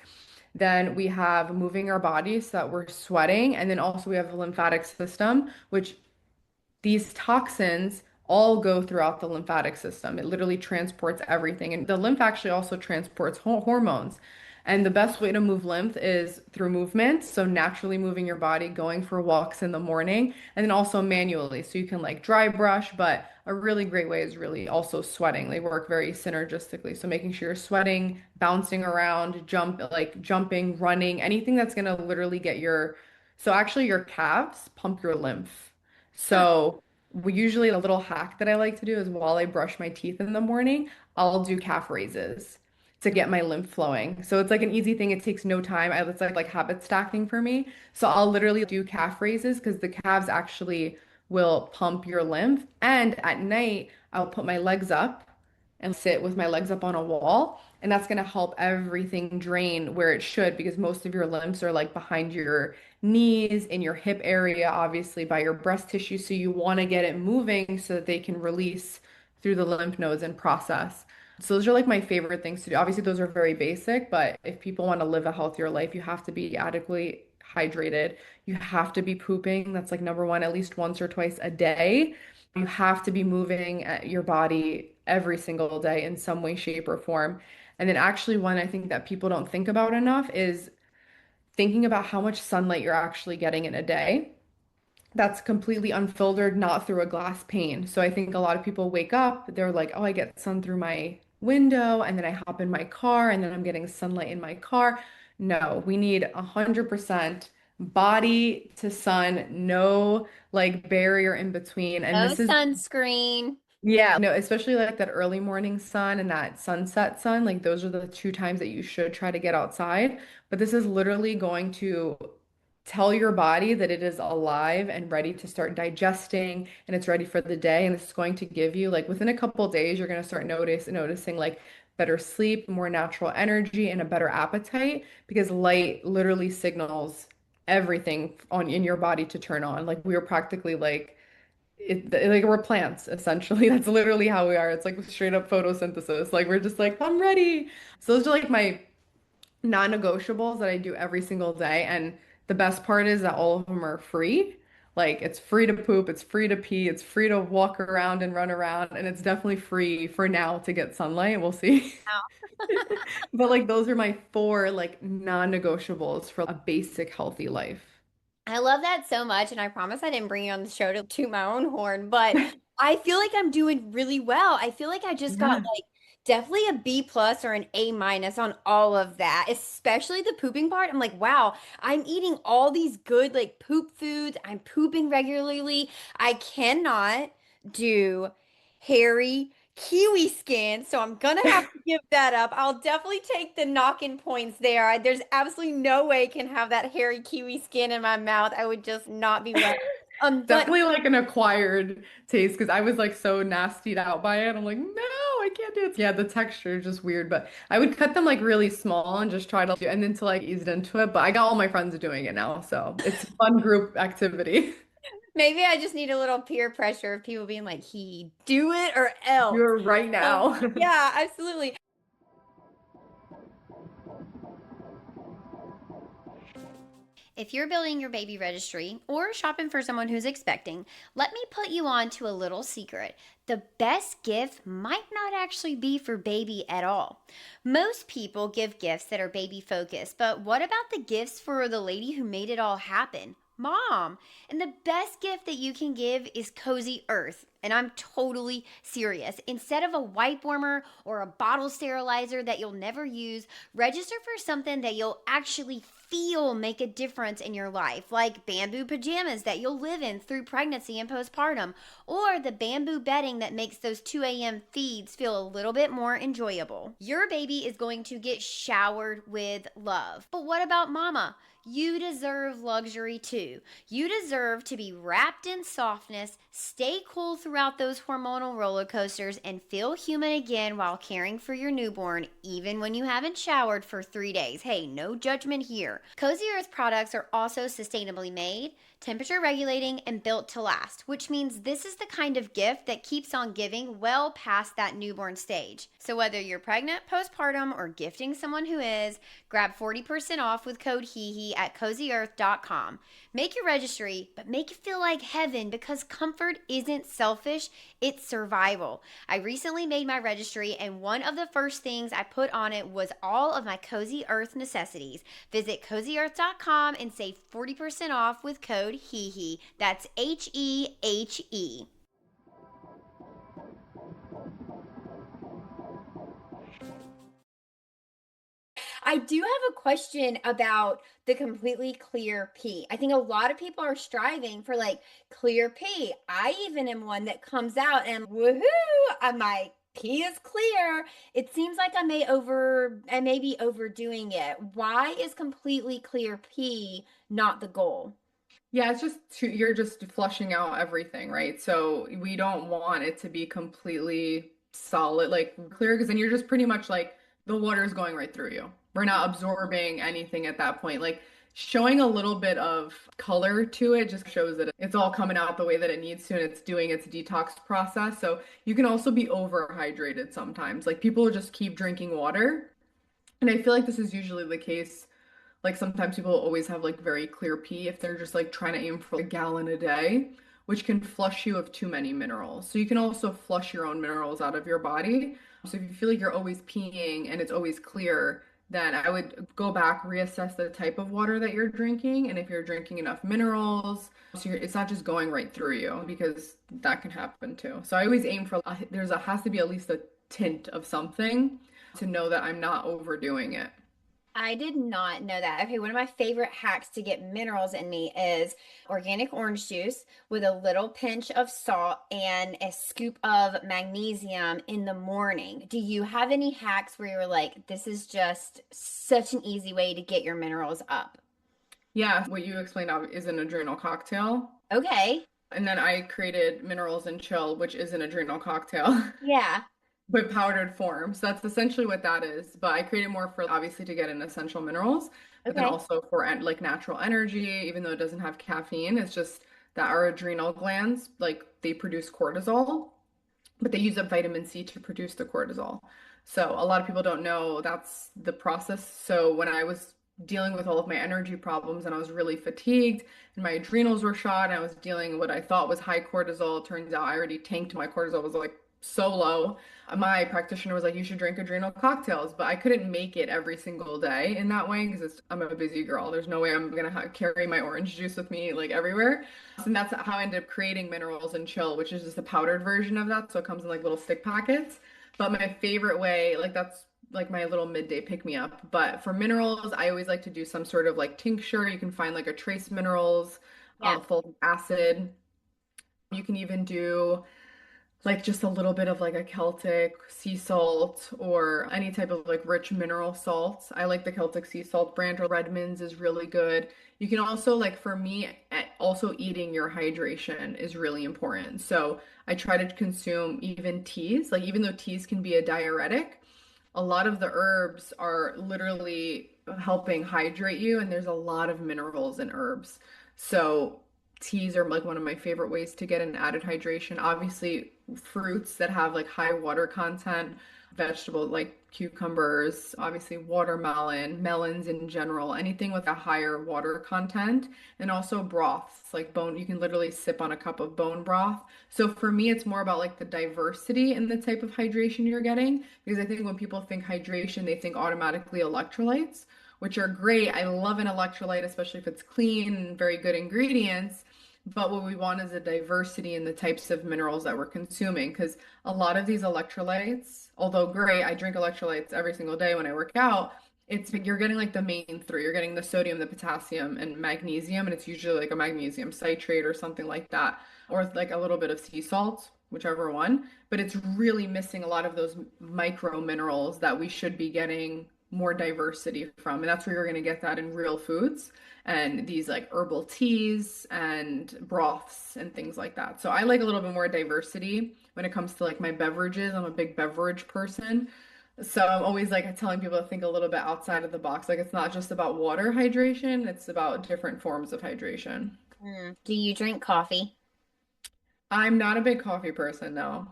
Then we have moving our bodies so that we're sweating. And then also we have the lymphatic system, which these toxins all go throughout the lymphatic system. It literally transports everything. And the lymph actually also transports hormones. And the best way to move lymph is through movement. So naturally moving your body, going for walks in the morning, and then also manually. So you can like dry brush, but a really great way is really also sweating. They work very synergistically. So making sure you're sweating, bouncing around, like jumping, running, anything that's gonna literally get so actually your calves pump your lymph. Huh. So we usually a little hack that I like to do is while I brush my teeth in the morning, I'll do calf raises to get my lymph flowing. So it's like an easy thing. It takes no time. It's like habit stacking for me. So I'll literally do calf raises because the calves actually will pump your lymph. And at night, I'll put my legs up and sit with my legs up on a wall. And that's going to help everything drain where it should because most of your lymphs are like behind your knees, in your hip area, obviously by your breast tissue. So you want to get it moving so that they can release through the lymph nodes and process. So those are like my favorite things to do. Obviously, those are very basic, but if people want to live a healthier life, you have to be adequately hydrated. You have to be pooping. That's like number one, at least once or twice a day. You have to be moving your body every single day in some way, shape, or form. And then actually one I think that people don't think about enough is thinking about how much sunlight you're actually getting in a day. That's completely unfiltered, not through a glass pane. So I think a lot of people wake up, they're like, oh, I get sun through my window, and then I hop in my car, and then I'm getting sunlight in my car. No, we need 100% body to sun, no like barrier in between. And No this is sunscreen. yeah, no, especially like that early morning sun and that sunset sun, like those are the two times that you should try to get outside. But this is literally going to tell your body that it is alive and ready to start digesting and it's ready for the day. And this is going to give you like within a couple of days, you're going to start noticing like better sleep, more natural energy, and a better appetite because light literally signals everything on in your body to turn on. Like we are practically like we're plants essentially. That's literally how we are. It's like straight up photosynthesis. Like we're just like, I'm ready. So those are like my non-negotiables that I do every single day. And the best part is that all of them are free. Like it's free to poop, it's free to pee, it's free to walk around and run around, and it's definitely free for now to get sunlight. We'll see. But like those are my four like non-negotiables for a basic healthy life. I love that so much, and I promise I didn't bring you on the show to toot my own horn, but I feel like I'm doing really well. I feel like I just got Yeah. like definitely a B plus or an A minus on all of that, especially the pooping part. I'm like, wow, I'm eating all these good like poop foods. I'm pooping regularly. I cannot do hairy kiwi skin, so I'm gonna have to give that up. I'll definitely take the knocking points there. There's absolutely no way I can have that hairy kiwi skin in my mouth. I would just not be well. But Definitely like an acquired taste because I was like so nastied out by it. I'm like, no, I can't do it. Yeah, the texture is just weird, but I would cut them like really small and just try to and then to like ease into it. But I got all my friends doing it now, so it's a fun group activity. maybe I just need a little peer pressure of people being like, he do it or Do else. it right now. Yeah, absolutely. If you're building your baby registry or shopping for someone who's expecting, let me put you on to a little secret. The best gift might not actually be for baby at all. Most people give gifts that are baby focused, but what about the gifts for the lady who made it all happen? Mom. And the best gift that you can give is Cozy Earth. And I'm totally serious. Instead of a wipe warmer or a bottle sterilizer that you'll never use, register for something that you'll actually feel make a difference in your life, like bamboo pajamas that you'll live in through pregnancy and postpartum, or the bamboo bedding that makes those 2 a.m. feeds feel a little bit more enjoyable. Your baby is going to get showered with love. But what about mama? You deserve luxury too. You deserve to be wrapped in softness, stay cool throughout those hormonal roller coasters, and feel human again while caring for your newborn, even when you haven't showered for 3 days. Hey, no judgment here. Cozy Earth products are also sustainably made, temperature regulating, and built to last, which means this is the kind of gift that keeps on giving well past that newborn stage. So whether you're pregnant, postpartum, or gifting someone who is, grab 40% off with code HEHE at CozyEarth.com. Make your registry, but make it feel like heaven because comfort isn't selfish, it's survival. I recently made my registry, and one of the first things I put on it was all of my Cozy Earth necessities. Visit CozyEarth.com and save 40% off with code HEHE. That's HEHE. I do have a question about the completely clear pee. I think a lot of people are striving for like clear pee. I even am one that comes out and woohoo, my pee is clear. It seems like I may be overdoing it. Why is completely clear pee not the goal? Yeah, it's just you're just flushing out everything, right? So we don't want it to be completely solid, like clear, because then you're just pretty much like the water is going right through you. We're not absorbing anything at that point. Like showing a little bit of color to it just shows that it's all coming out the way that it needs to and it's doing its detox process. So you can also be overhydrated sometimes. Like people just keep drinking water. And I feel like this is usually the case like sometimes people always have like very clear pee if they're just like trying to aim for like, a gallon a day, which can flush you of too many minerals. So you can also flush your own minerals out of your body. So if you feel like you're always peeing and it's always clear, then I would go back, reassess the type of water that you're drinking, and if you're drinking enough minerals, so it's not just going right through you because that can happen too. So I always aim for has to be at least a tint of something to know that I'm not overdoing it. I did not know that. Okay, one of my favorite hacks to get minerals in me is organic orange juice with a little pinch of salt and a scoop of magnesium in the morning. Do you have any hacks where you're like, this is just such an easy way to get your minerals up? Yeah, what you explained is an adrenal cocktail. Okay. And then I created Minerals and Chill, which is an adrenal cocktail, Yeah. but powdered form. So that's essentially what that is. But I created more for obviously to get in essential minerals, but then Okay. also for like natural energy, even though it doesn't have caffeine. It's just that our adrenal glands, like they produce cortisol, but they use up vitamin C to produce the cortisol. So a lot of people don't know that's the process. So when I was dealing with all of my energy problems and I was really fatigued and my adrenals were shot and I was dealing with what I thought was high cortisol, it turns out I already tanked my cortisol was like so low. My practitioner was like, you should drink adrenal cocktails, but I couldn't make it every single day in that way because I'm a busy girl. There's no way I'm gonna carry my orange juice with me like everywhere. And that's how I ended up creating Minerals and Chill, which is just a powdered version of that. So it comes in like little stick packets. But my favorite way, like that's like my little midday pick me up. But for minerals, I always like to do some sort of like tincture. You can find like a trace minerals, Yeah. folic acid. You can even do like just a little bit of like a Celtic sea salt or any type of like rich mineral salt. I like the Celtic sea salt brand or Redmond's is really good. You can also like for me, also eating your hydration is really important. So I try to consume even teas, like even though teas can be a diuretic, a lot of the herbs are literally helping hydrate you, and there's a lot of minerals in herbs. So teas are like one of my favorite ways to get an added hydration. Obviously, fruits that have like high water content, vegetables like cucumbers, obviously watermelon, melons in general, anything with a higher water content, and also broths, like bone, you can literally sip on a cup of bone broth. So for me, it's more about like the diversity in the type of hydration you're getting, because I think when people think hydration, they think automatically electrolytes, which are great. I love an electrolyte, especially if it's clean and very good ingredients. But what we want is a diversity in the types of minerals that we're consuming, because a lot of these electrolytes, although great, I drink electrolytes every single day when I work out. It's you're getting like the main three. You're getting the sodium, the potassium, and magnesium, and it's usually like a magnesium citrate or something like that, or like a little bit of sea salt, whichever one. But it's really missing a lot of those micro minerals that we should be getting more diversity from, and that's where you're going to get that in real foods and these like herbal teas and broths and things like that. So I like a little bit more diversity when it comes to like my beverages. I'm a big beverage person. So I'm always like telling people to think a little bit outside of the box. Like it's not just about water hydration, it's about different forms of hydration. Do you drink coffee I'm not a big coffee person, no.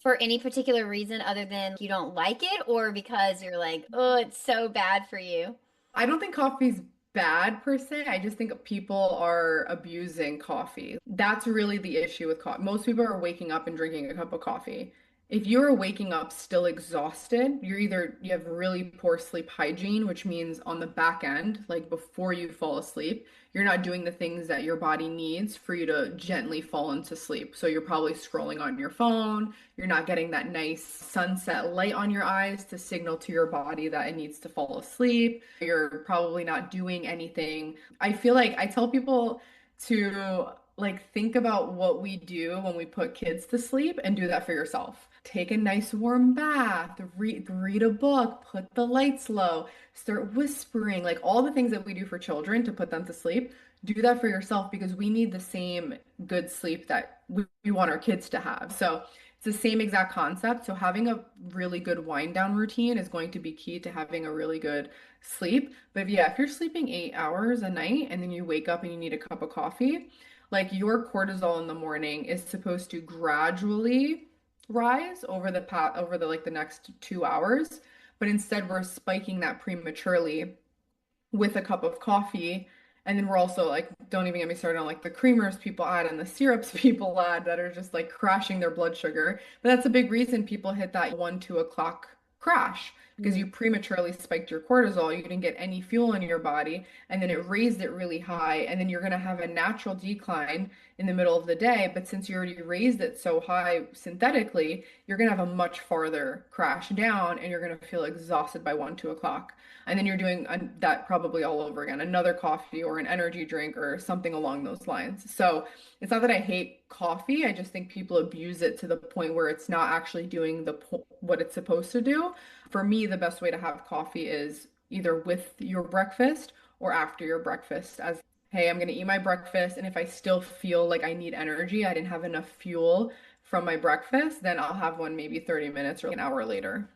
for any particular reason other than you don't like it or because you're like, oh, it's so bad for you? I don't think coffee's bad per se. I just think people are abusing coffee. That's really the issue with coffee. Most people are waking up and drinking a cup of coffee. If you're waking up still exhausted, you have really poor sleep hygiene, which means on the back end, like before you fall asleep, you're not doing the things that your body needs for you to gently fall into sleep. So you're probably scrolling on your phone, you're not getting that nice sunset light on your eyes to signal to your body that it needs to fall asleep. You're probably not doing anything. I feel like I tell people to like think about what we do when we put kids to sleep and do that for yourself. Take a nice warm bath, read a book, put the lights low, start whispering, like all the things that we do for children to put them to sleep. Do that for yourself because we need the same good sleep that we want our kids to have. So it's the same exact concept. So having a really good wind down routine is going to be key to having a really good sleep. But yeah, if you're sleeping 8 hours a night and then you wake up and you need a cup of coffee, like your cortisol in the morning is supposed to gradually rise over the like the next 2 hours, but instead we're spiking that prematurely with a cup of coffee. And then we're also like, don't even get me started on like the creamers people add and the syrups people add that are just like crashing their blood sugar. But that's a big reason people hit that 1, 2 o'clock crash because Mm. you prematurely spiked your cortisol. You didn't get any fuel in your body, and then it raised it really high. And then you're going to have a natural decline in the middle of the day. But since you already raised it so high synthetically, you're going to have a much farther crash down and you're going to feel exhausted by 1, 2 o'clock. And then you're doing that probably all over again, another coffee or an energy drink or something along those lines. So it's not that I hate coffee. I just think people abuse it to the point where it's not actually doing what it's supposed to do. For me, the best way to have coffee is either with your breakfast or after your breakfast, as hey, I'm going to eat my breakfast. And if I still feel like I need energy, I didn't have enough fuel from my breakfast, then I'll have one maybe 30 minutes or an hour later.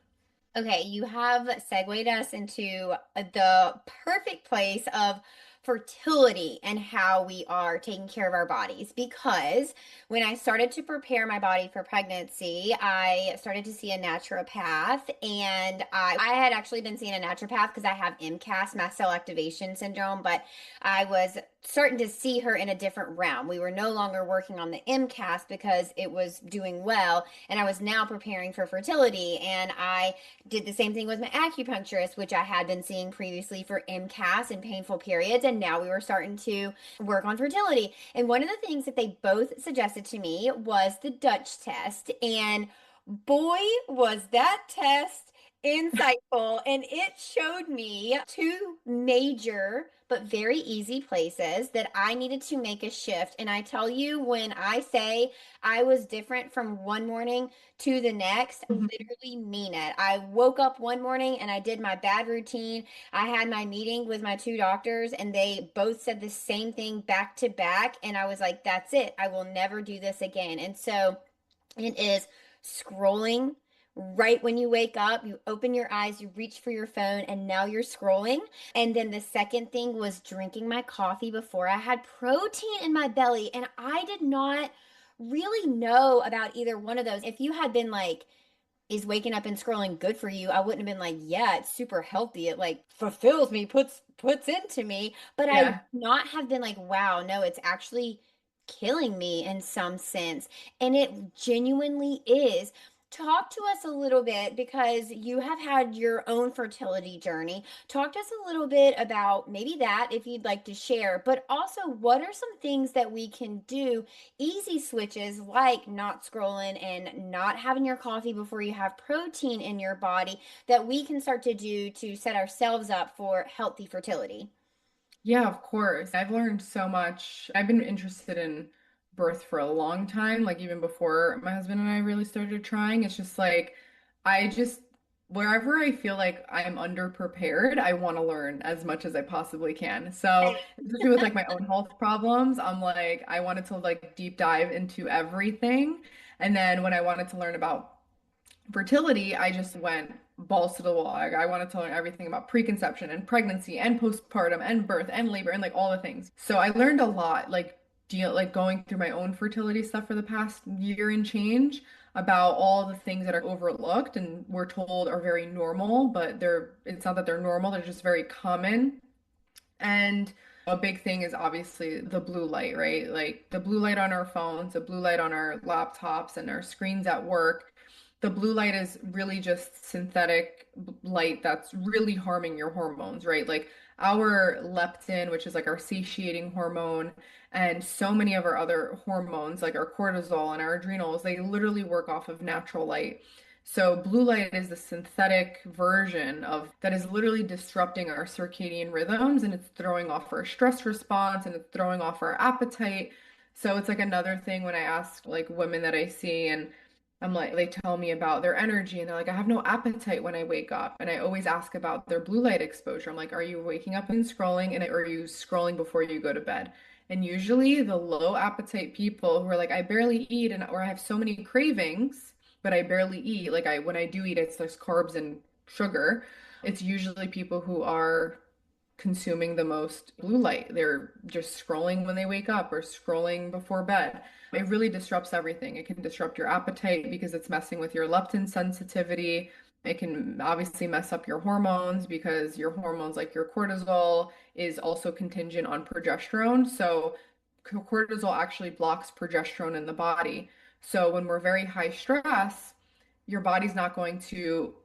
Okay, you have segued us into the perfect place of fertility and how we are taking care of our bodies. Because when I started to prepare my body for pregnancy, I started to see a naturopath, and I had actually been seeing a naturopath because I have MCAS, mast cell activation syndrome, but I was starting to see her in a different realm. We were no longer working on the MCAS because it was doing well, and I was now preparing for fertility, and I did the same thing with my acupuncturist, which I had been seeing previously for MCAS and painful periods. And now we were starting to work on fertility. And one of the things that they both suggested to me was the Dutch test. And boy, was that test insightful. And it showed me two major but very easy places that I needed to make a shift. And I tell you, when I say I was different from one morning to the next, I literally mean it. I woke up one morning and I did my bad routine. I had my meeting with my two doctors, and they both said the same thing back to back. And I was like, that's it. I will never do this again. And so it is scrolling right when you wake up, you open your eyes, you reach for your phone, and now you're scrolling. And then the second thing was drinking my coffee before I had protein in my belly. And I did not really know about either one of those. If you had been like, is waking up and scrolling good for you, I wouldn't have been like, yeah, it's super healthy. It like fulfills me, puts into me. But I would Yeah. not have been like, wow, no, it's actually killing me in some sense. And it genuinely is. Talk to us a little bit because you have had your own fertility journey. Talk to us a little bit about maybe that if you'd like to share, but also what are some things that we can do, easy switches like not scrolling and not having your coffee before you have protein in your body that we can start to do to set ourselves up for healthy fertility. Yeah, of course. I've learned so much. I've been interested in birth for a long time, like even before my husband and I really started trying. It's just like I just wherever I feel like I'm underprepared, I want to learn as much as I possibly can. So, especially with like my own health problems, I'm like I wanted to like deep dive into everything. And then when I wanted to learn about fertility, I just went balls to the wall. I wanted to learn everything about preconception and pregnancy and postpartum and birth and labor and like all the things. So I learned a lot, like going through my own fertility stuff for the past year and change about all the things that are overlooked and we're told are very normal, but it's not that they're normal, they're just very common. And a big thing is obviously the blue light, right? Like the blue light on our phones, the blue light on our laptops and our screens at work. The blue light is really just synthetic light that's really harming your hormones, right? Like our leptin, which is like our satiating hormone, and so many of our other hormones, like our cortisol and our adrenals, they literally work off of natural light. So blue light is the synthetic version of that is literally disrupting our circadian rhythms and it's throwing off our stress response and it's throwing off our appetite. So it's like another thing when I ask like women that I see and I'm like they tell me about their energy and they're like I have no appetite when I wake up and I always ask about their blue light exposure. I'm like are you waking up and scrolling and are you scrolling before you go to bed? And usually the low appetite people who are like I barely eat and or I have so many cravings but I barely eat. Like I when I do eat, it's just carbs and sugar. It's usually people who are consuming the most blue light. They're just scrolling when they wake up or scrolling before bed. It really disrupts everything. It can disrupt your appetite because it's messing with your leptin sensitivity. It can obviously mess up your hormones because your hormones, like your cortisol, is also contingent on progesterone. So cortisol actually blocks progesterone in the body. So when we're very high stress, your body's not going to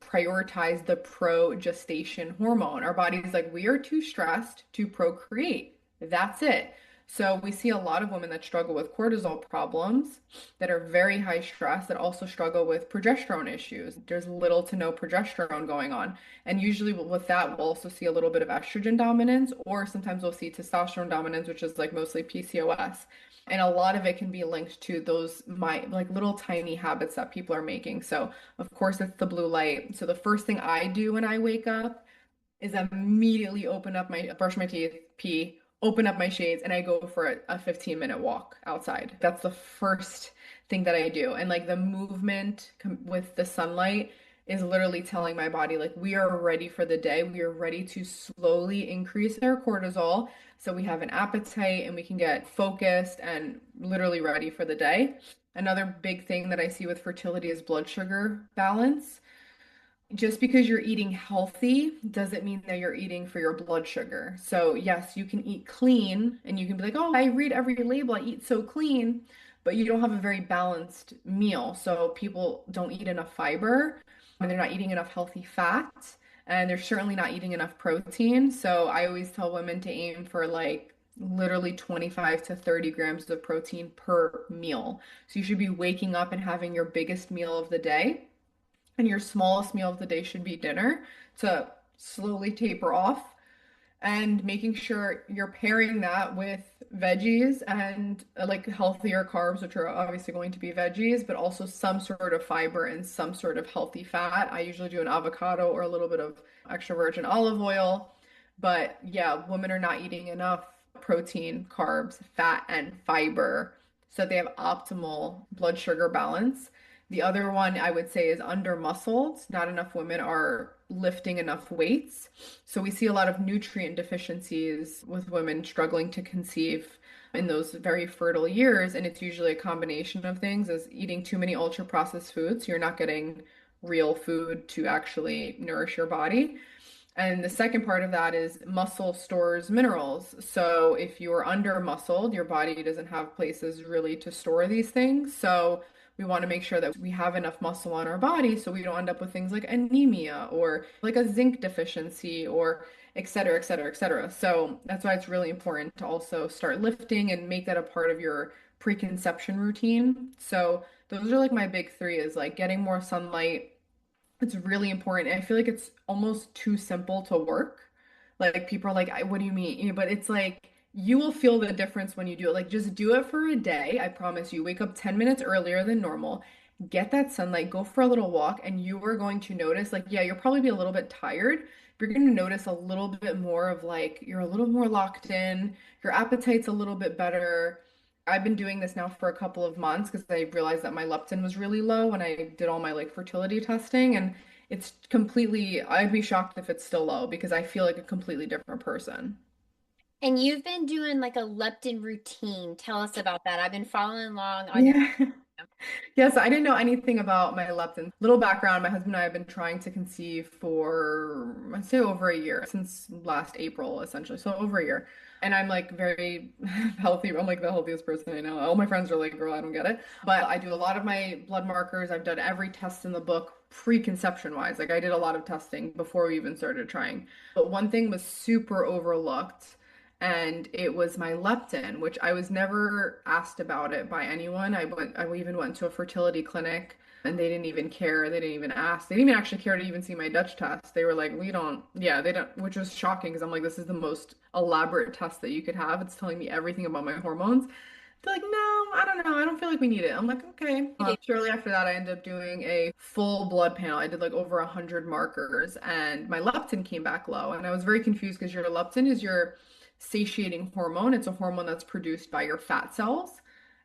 prioritize the progestation hormone. Our body's like, we are too stressed to procreate. That's it. So we see a lot of women that struggle with cortisol problems that are very high stress that also struggle with progesterone issues. There's little to no progesterone going on. And usually with that, we'll also see a little bit of estrogen dominance, or sometimes we'll see testosterone dominance, which is like mostly PCOS. And a lot of it can be linked to those like little tiny habits that people are making. So of course, it's the blue light. So the first thing I do when I wake up is immediately brush my teeth, pee, open up my shades, and I go for a 15-minute walk outside. That's the first thing that I do. And like the movement with the sunlight is literally telling my body, like, we are ready for the day. We are ready to slowly increase our cortisol so we have an appetite and we can get focused and literally ready for the day. Another big thing that I see with fertility is blood sugar balance. Just because you're eating healthy doesn't mean that you're eating for your blood sugar. So, yes, you can eat clean and you can be like, oh, I read every label, I eat so clean, but you don't have a very balanced meal. So, people don't eat enough fiber and they're not eating enough healthy fats and they're certainly not eating enough protein. So, I always tell women to aim for like literally 25 to 30 grams of protein per meal. So, you should be waking up and having your biggest meal of the day and your smallest meal of the day should be dinner to slowly taper off and making sure you're pairing that with veggies and like healthier carbs, which are obviously going to be veggies, but also some sort of fiber and some sort of healthy fat. I usually do an avocado or a little bit of extra virgin olive oil. But yeah, women are not eating enough protein, carbs, fat, and fiber so that they have optimal blood sugar balance. The other one I would say is under muscled. Not enough women are lifting enough weights. So we see a lot of nutrient deficiencies with women struggling to conceive. in those very fertile years. And it's usually a combination of things, as eating too many ultra processed foods. You're not getting real food to actually nourish your body. And the second part of that is muscle stores minerals. So if you're under muscled, your body doesn't have places really to store these things. So we want to make sure that we have enough muscle on our body so we don't end up with things like anemia or like a zinc deficiency or et cetera, et cetera, et cetera. So that's why it's really important to also start lifting and make that a part of your preconception routine. So those are like my big three is like getting more sunlight. It's really important. I feel like it's almost too simple to work. Like people are like, What do you mean?" But it's like you will feel the difference when you do it. Like just do it for a day. I promise you. Wake up 10 minutes earlier than normal. Get that sunlight, go for a little walk, and you are going to notice, like, yeah, you'll probably be a little bit tired. But you're going to notice a little bit more of like you're a little more locked in, your appetite's a little bit better. I've been doing this now for a couple of months because I realized that my leptin was really low when I did all my like fertility testing, and it's completely, I'd be shocked if it's still low because I feel like a completely different person. And you've been doing like a leptin routine. Tell us about that. I've been following along on your. Yeah. Yes, I didn't know anything about my leptin. Little background, my husband and I have been trying to conceive for, I'd say over a year, since last April, essentially. So over a year. And I'm like very healthy. I'm like the healthiest person I know. All my friends are like, girl, I don't get it. But I do a lot of my blood markers. I've done every test in the book preconception wise. Like I did a lot of testing before we even started trying. But one thing was super overlooked and it was my leptin, which I was never asked about it by anyone. I even went to a fertility clinic and they didn't even care. They didn't even ask. They didn't even actually care to even see my Dutch test. They were like, we don't, yeah, they don't, which was shocking because I'm like, this is the most elaborate test that you could have. It's telling me everything about my hormones. They're like, no, I don't know. I don't feel like we need it. I'm like, okay. Shortly after that, I ended up doing a full blood panel. I did like over 100 markers, and my leptin came back low. And I was very confused because your leptin is your satiating hormone. It's a hormone that's produced by your fat cells.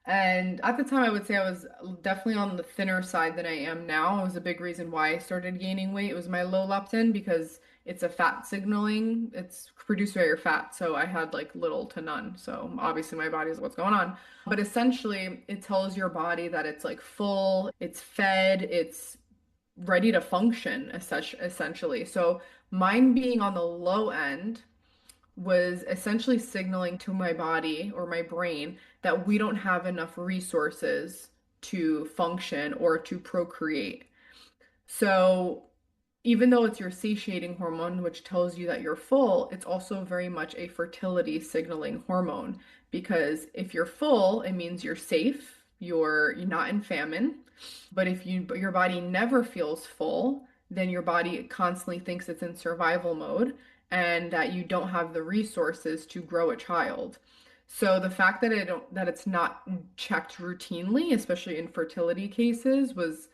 And at the time, I would say I was definitely on the thinner side than I am now. It was a big reason why I started gaining weight. It was my low leptin because it's a fat signaling. It's produced by your fat. So I had like little to none. So obviously my body is what's going on. But essentially, it tells your body that it's like full, it's fed, it's ready to function, essentially. So mine being on the low end was essentially signaling to my body or my brain that we don't have enough resources to function or to procreate. So even though it's your satiating hormone, which tells you that you're full, it's also very much a fertility signaling hormone. Because if you're full, it means you're safe, you're not in famine. But if your body never feels full, then your body constantly thinks it's in survival mode and that you don't have the resources to grow a child. So the fact that it's not checked routinely, especially in fertility cases, was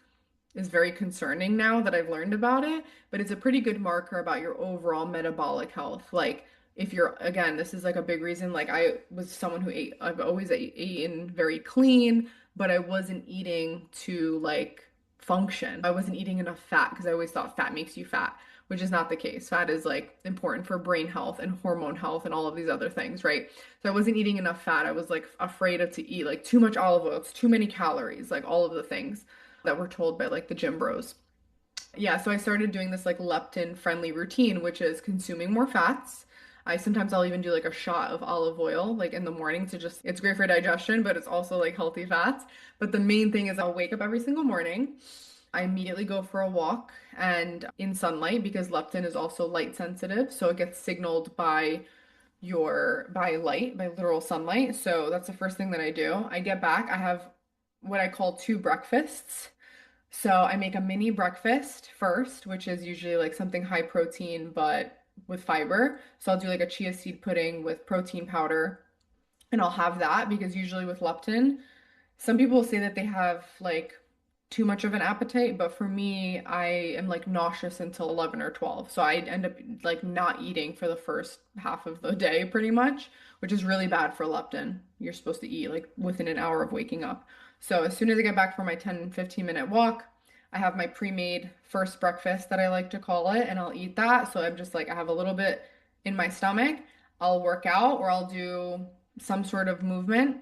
is very concerning now that I've learned about it, but it's a pretty good marker about your overall metabolic health. Like if you're, again, this is like a big reason, like I was someone who I've always eaten very clean, but I wasn't eating to like function. I wasn't eating enough fat because I always thought fat makes you fat, which is not the case. Fat is like important for brain health and hormone health and all of these other things, right? So I wasn't eating enough fat. I was like afraid of to eat like too much olive oil, it's too many calories, like all of the things that we're told by like the gym bros. Yeah, so I started doing this like leptin friendly routine, which is consuming more fats. I'll even do like a shot of olive oil like in the morning to just it's great for digestion, but it's also like healthy fats. But the main thing is I'll wake up every single morning. I immediately go for a walk and in sunlight because leptin is also light sensitive, so it gets signaled by by light, by literal sunlight. So that's the first thing that I do. I get back, I have what I call two breakfasts. So I make a mini breakfast first, which is usually like something high protein but with fiber. So I'll do like a chia seed pudding with protein powder and I'll have that because usually with leptin, some people say that they have like too much of an appetite, but for me, I am like nauseous until 11 or 12. So I end up like not eating for the first half of the day pretty much, which is really bad for leptin. You're supposed to eat like within an hour of waking up. So as soon as I get back from my 10-15 minute walk, I have my pre-made first breakfast that I like to call it, and I'll eat that. So I'm just like, I have a little bit in my stomach. I'll work out or I'll do some sort of movement.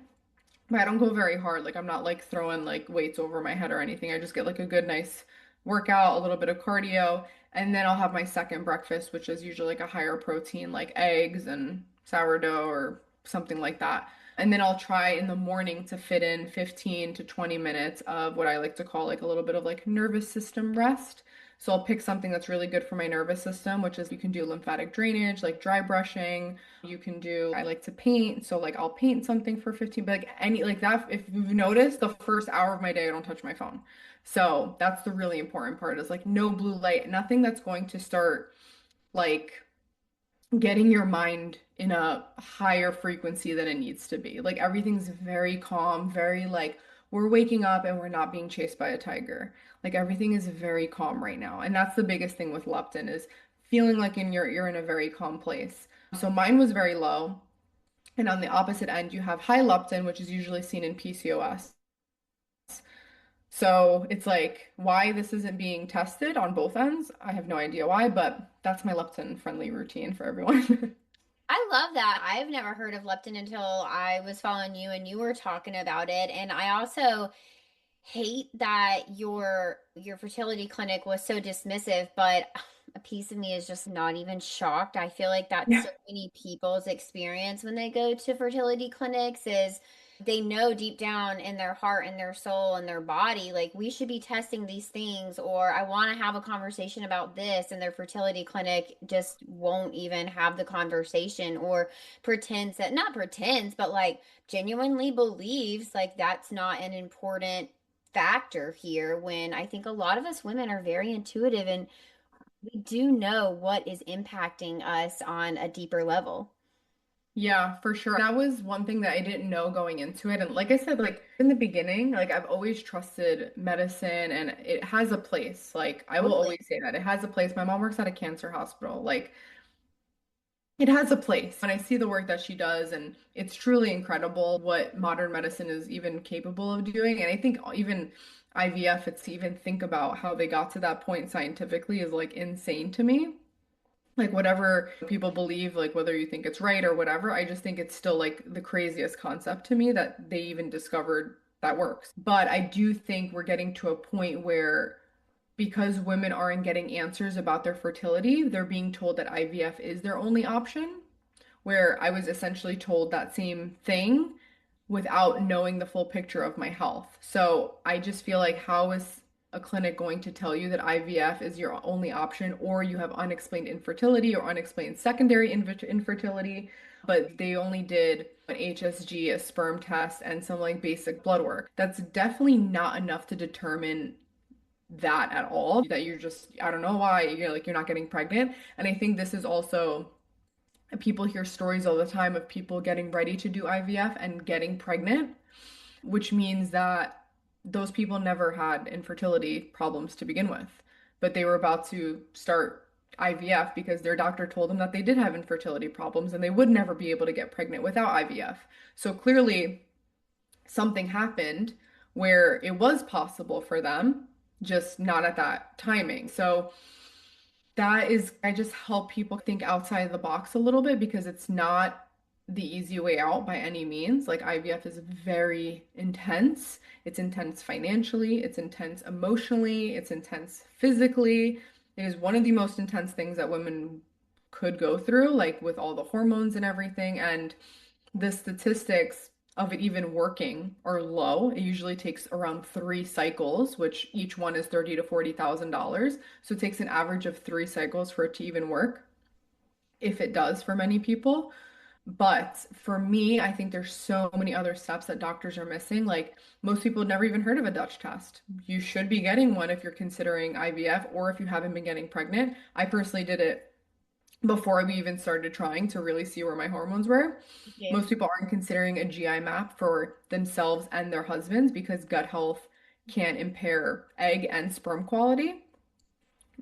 But I don't go very hard. Like I'm not like throwing like weights over my head or anything. I just get like a good nice workout, a little bit of cardio, and then I'll have my second breakfast, which is usually like a higher protein, like eggs and sourdough or something like that. And then I'll try in the morning to fit in 15 to 20 minutes of what I like to call like a little bit of like nervous system rest. So I'll pick something that's really good for my nervous system, which is you can do lymphatic drainage, like dry brushing. You can do, I like to paint. So like I'll paint something for 15, but like any like that, if you've noticed, the first hour of my day, I don't touch my phone. So that's the really important part is like no blue light, nothing that's going to start like getting your mind in a higher frequency than it needs to be. Like everything's very calm, very like we're waking up and we're not being chased by a tiger. Like everything is very calm right now. And that's the biggest thing with leptin is feeling like you're in a very calm place. So mine was very low. And on the opposite end, you have high leptin, which is usually seen in PCOS. So it's like why this isn't being tested on both ends. I have no idea why, but that's my leptin friendly routine for everyone. I love that. I've never heard of leptin until I was following you and you were talking about it. And I also hate that your fertility clinic was so dismissive, but a piece of me is just not even shocked. I feel like that's Yeah. so many people's experience when they go to fertility clinics is they know deep down in their heart and their soul and their body like we should be testing these things or I want to have a conversation about this and their fertility clinic just won't even have the conversation or pretends that not pretends but like genuinely believes like that's not an important factor here when I think a lot of us women are very intuitive and we do know what is impacting us on a deeper level. Yeah, for sure. That was one thing that I didn't know going into it. And like I said, like in the beginning, like I've always trusted medicine and it has a place. Like I will Totally. always say that it has a place. My mom works at a cancer hospital. Like it has a place. And I see the work that she does, and it's truly incredible what modern medicine is even capable of doing. And I think even IVF, it's to even think about how they got to that point scientifically is like insane to me. Like whatever people believe, like whether you think it's right or whatever, I just think it's still like the craziest concept to me that they even discovered that works. But I do think we're getting to a point where because women aren't getting answers about their fertility, they're being told that IVF is their only option, where I was essentially told that same thing without knowing the full picture of my health. So I just feel like how is a clinic going to tell you that IVF is your only option or you have unexplained infertility or unexplained secondary infertility, but they only did an HSG, a sperm test, and some like basic blood work. That's definitely not enough to determine that at all. That you're just, I don't know why, you're not getting pregnant. And I think this is also people hear stories all the time of people getting ready to do IVF and getting pregnant, which means that those people never had infertility problems to begin with, but they were about to start IVF because their doctor told them that they did have infertility problems and they would never be able to get pregnant without IVF. So clearly, something happened where it was possible for them, just not at that timing. So that is, I just help people think outside the box a little bit because it's not the easy way out by any means. Like IVF is very intense. It's intense financially, it's intense emotionally, it's intense physically. It is one of the most intense things that women could go through, like with all the hormones and everything. And the statistics of it even working are low. It usually takes around 3 cycles, which each one is 30 to $40,000. So it takes an average of 3 cycles for it to even work, if it does for many people. But for me, I think there's so many other steps that doctors are missing. Like most people never even heard of a Dutch test. You should be getting one if you're considering IVF or if you haven't been getting pregnant. I personally did it before we even started trying to really see where my hormones were. Yeah. Most people aren't considering a GI map for themselves and their husbands because gut health can impair egg and sperm quality.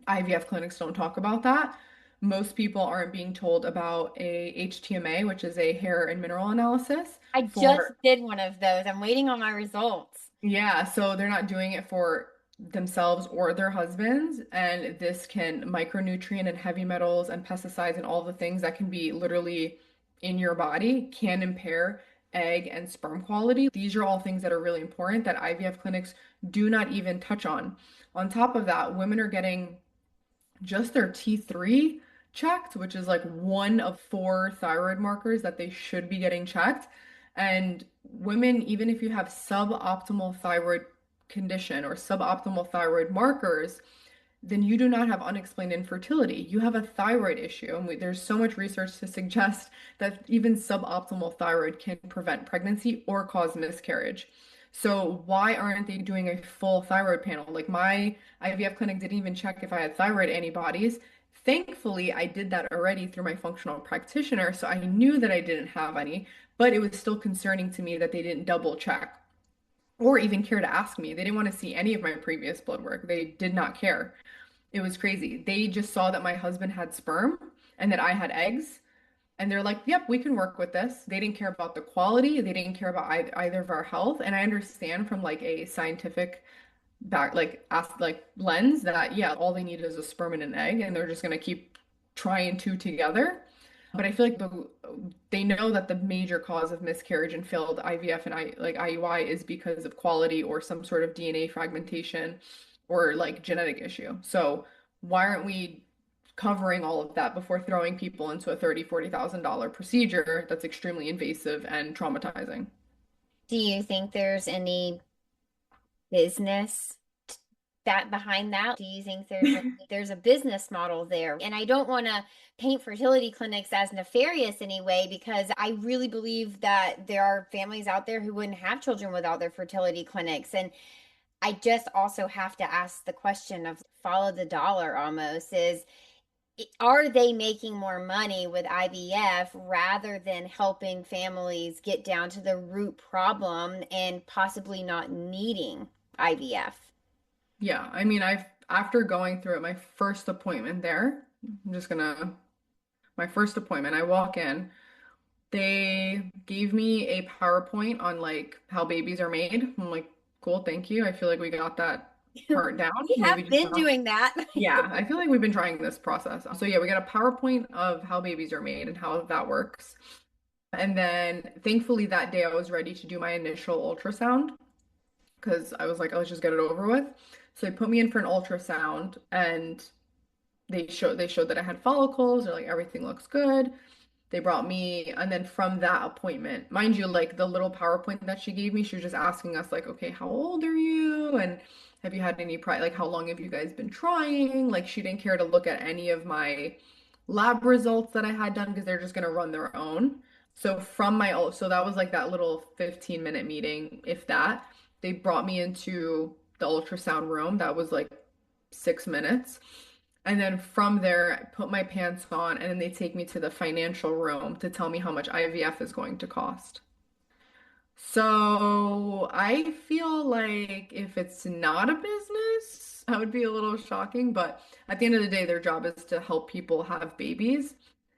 IVF clinics don't talk about that. Most people aren't being told about a HTMA, which is a hair and mineral analysis I just for, did one of those. I'm waiting on my results. yeah, so they're not doing it for themselves or their husbands. And this can micronutrient and heavy metals and pesticides and all the things that can be literally in your body can impair egg and sperm quality. These are all things that are really important that IVF clinics do not even touch on. On top of that, women are getting just their T3 checked, which is like one of four thyroid markers that they should be getting checked. And women, even if you have suboptimal thyroid condition or suboptimal thyroid markers, then you do not have unexplained infertility. You have a thyroid issue. And there's so much research to suggest that even suboptimal thyroid can prevent pregnancy or cause miscarriage. So why aren't they doing a full thyroid panel? Like my IVF clinic didn't even check if I had thyroid antibodies. Thankfully, I did that already through my functional practitioner, so I knew that I didn't have any, but it was still concerning to me that they didn't double check or even care to ask me. They didn't want to see any of my previous blood work. They did not care. It was crazy. They just saw that my husband had sperm and that I had eggs. And they're like, yep, we can work with this. They didn't care about the quality. They didn't care about either of our health. And I understand from like a scientific back, like ask like lens that, yeah, all they need is a sperm and an egg, and they're just gonna keep trying two together. But I feel like they know that the major cause of miscarriage and failed IVF and IUI is because of quality or some sort of DNA fragmentation or like genetic issue. So why aren't we covering all of that before throwing people into a $30,000-$40,000 procedure that's extremely invasive and traumatizing? Do you think there's any business that behind that? Do you think there's a business model there? And I don't want to paint fertility clinics as nefarious anyway, because I really believe that there are families out there who wouldn't have children without their fertility clinics. And I just also have to ask the question of follow the dollar almost is, are they making more money with IVF rather than helping families get down to the root problem and possibly not needing IVF? Yeah, I mean, after going through it, my first appointment there, I'm just gonna, my first appointment, I walk in, they gave me a PowerPoint on like how babies are made. I'm like, cool, thank you. I feel like we got that part down. We Maybe have just been doing that. yeah, I feel like we've been trying this process. So yeah, we got a PowerPoint of how babies are made and how that works. And then thankfully that day I was ready to do my initial ultrasound because I was like, oh, let's just get it over with. So they put me in for an ultrasound and they showed that I had follicles. They're like, everything looks good. They brought me, and then from that appointment, mind you, like the little PowerPoint that she gave me, she was just asking us, like, okay, how old are you? And have you had any like, how long have you guys been trying? Like, she didn't care to look at any of my lab results that I had done because they're just going to run their own. So so that was like that little 15-minute meeting, if that. They brought me into the ultrasound room. That was like 6 minutes. And then from there, I put my pants on, and then they take me to the financial room to tell me how much IVF is going to cost. So I feel like if it's not a business, that would be a little shocking. But at the end of the day, their job is to help people have babies.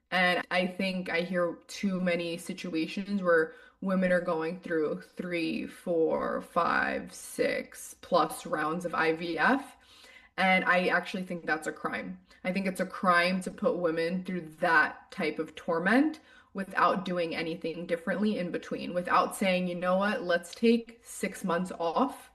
And I think I hear too many situations where women are going through three, four, five, six plus rounds of IVF. And I actually think that's a crime. I think it's a crime to put women through that type of torment without doing anything differently in between, without saying, you know what, let's take 6 months off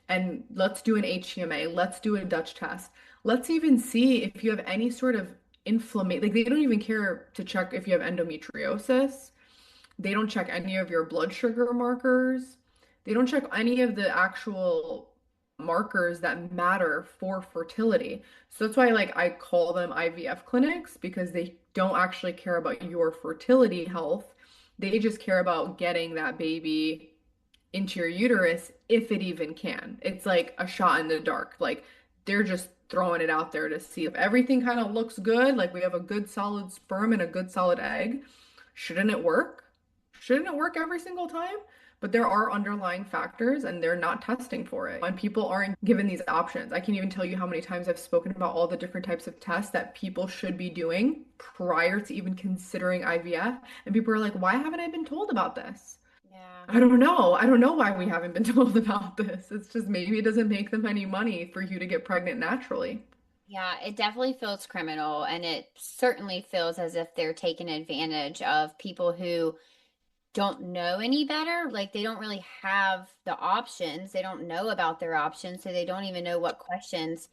and let's do an HCMA, let's do a Dutch test. Let's even see if you have any sort of inflammation. Like they don't even care to check if you have endometriosis. They don't check any of your blood sugar markers. They don't check any of the actual markers that matter for fertility. So that's why like I call them IVF clinics because they don't actually care about your fertility health. They just care about getting that baby into your uterus if it even can. It's like a shot in the dark. Like they're just throwing it out there to see if everything kind of looks good, like we have a good solid sperm and a good solid egg. Shouldn't it work? Shouldn't it work every single time? But there are underlying factors and they're not testing for it. And people aren't given these options. I can't even tell you how many times I've spoken about all the different types of tests that people should be doing prior to even considering IVF. And people are like, why haven't I been told about this? Yeah. I don't know. I don't know why we haven't been told about this. It's just maybe it doesn't make them any money for you to get pregnant naturally. Yeah, it definitely feels criminal, and it certainly feels as if they're taking advantage of people who don't know any better. Like they don't really have the options. They don't know about their options, so they don't even know what questions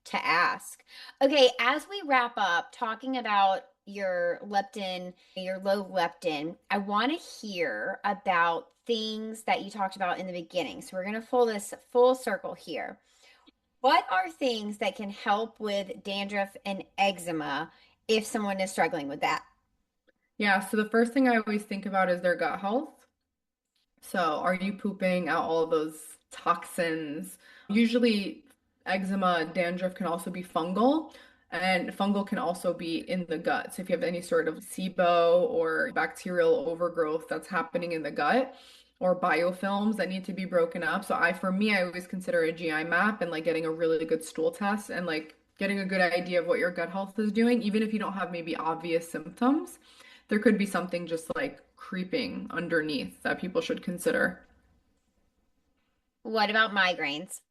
to ask. Okay, as we wrap up talking about your leptin, your low leptin, I want to hear about things that you talked about in the beginning. So we're going to pull this full circle here. What are things that can help with dandruff and eczema if someone is struggling with that? Yeah, so the first thing I always think about is their gut health. So, are you pooping out all those toxins? Usually, eczema, dandruff can also be fungal, and fungal can also be in the gut. So, if you have any sort of SIBO or bacterial overgrowth that's happening in the gut, or biofilms that need to be broken up. So, for me, I always consider a GI map and like getting a really good stool test and like getting a good idea of what your gut health is doing, even if you don't have maybe obvious symptoms there could be something just like creeping underneath that people should consider. What about migraines?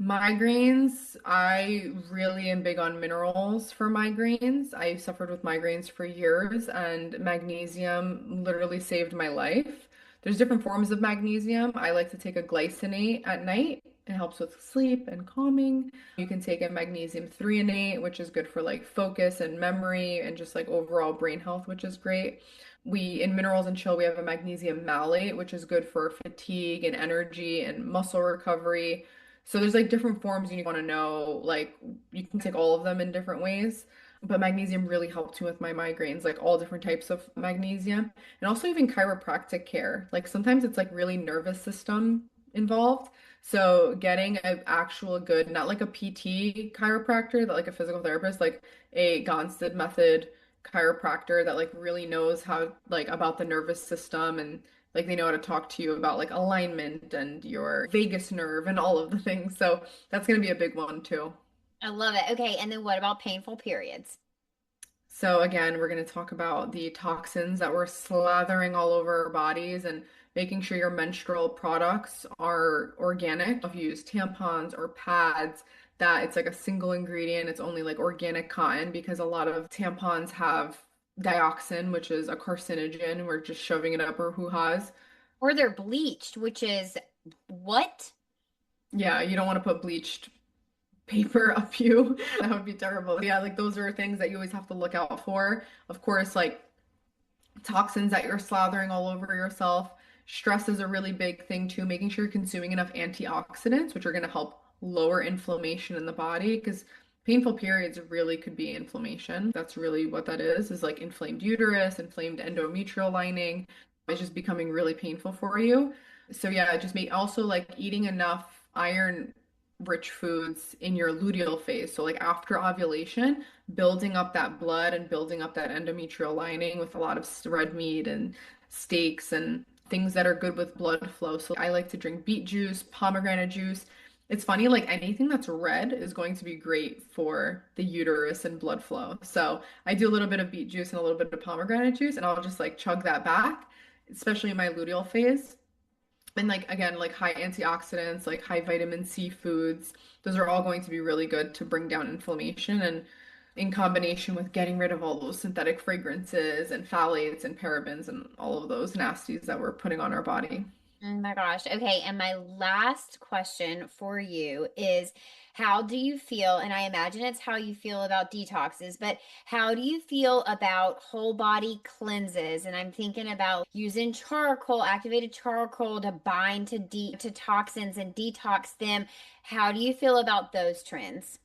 Migraines, I really am big on minerals for migraines. I suffered with migraines for years, and magnesium literally saved my life. There's different forms of magnesium. I like to take a glycinate at night. It helps with sleep and calming. You can take a magnesium threonate, which is good for like focus and memory and just like overall brain health, which is great. In Minerals and Chill, we have a magnesium malate, which is good for fatigue and energy and muscle recovery. So there's like different forms you want to know. Like you can take all of them in different ways. But magnesium really helped me with my migraines, like all different types of magnesium. And also even chiropractic care. Like sometimes it's like really nervous system involved. So getting an actual good, not like a PT chiropractor, that like a physical therapist, like a Gonstead method chiropractor that like really knows how like about the nervous system and like they know how to talk to you about like alignment and your vagus nerve and all of the things. So that's going to be a big one too. I love it. Okay, and then what about painful periods? So again, we're going to talk about the toxins that we're slathering all over our bodies and making sure your menstrual products are organic. If you use tampons or pads, that it's like a single ingredient, it's only like organic cotton because a lot of tampons have dioxin, which is a carcinogen. We're just shoving it up our hoo-has. Or they're bleached, which is what? Yeah, you don't want to put bleached paper up you. That would be terrible. Yeah, like those are things that you always have to look out for. Of course, like toxins that you're slathering all over yourself. Stress is a really big thing too, making sure you're consuming enough antioxidants, which are going to help lower inflammation in the body because painful periods really could be inflammation. That's really what that is like inflamed uterus, inflamed endometrial lining. It's just becoming really painful for you. So yeah, just make also like eating enough iron rich foods in your luteal phase. So like after ovulation, building up that blood and building up that endometrial lining with a lot of red meat and steaks and things that are good with blood flow. So I like to drink beet juice, pomegranate juice. It's funny, like anything that's red is going to be great for the uterus and blood flow. So I do a little bit of beet juice and a little bit of pomegranate juice, and I'll just like chug that back, especially in my luteal phase. And like again, like high antioxidants, like high vitamin C foods, those are all going to be really good to bring down inflammation and in combination with getting rid of all those synthetic fragrances and phthalates and parabens and all of those nasties that we're putting on our body. Oh my gosh. Okay. And my last question for you is how do you feel? And I imagine it's how you feel about detoxes, but how do you feel about whole body cleanses? And I'm thinking about using charcoal, activated charcoal to bind to toxins and detox them. How do you feel about those trends?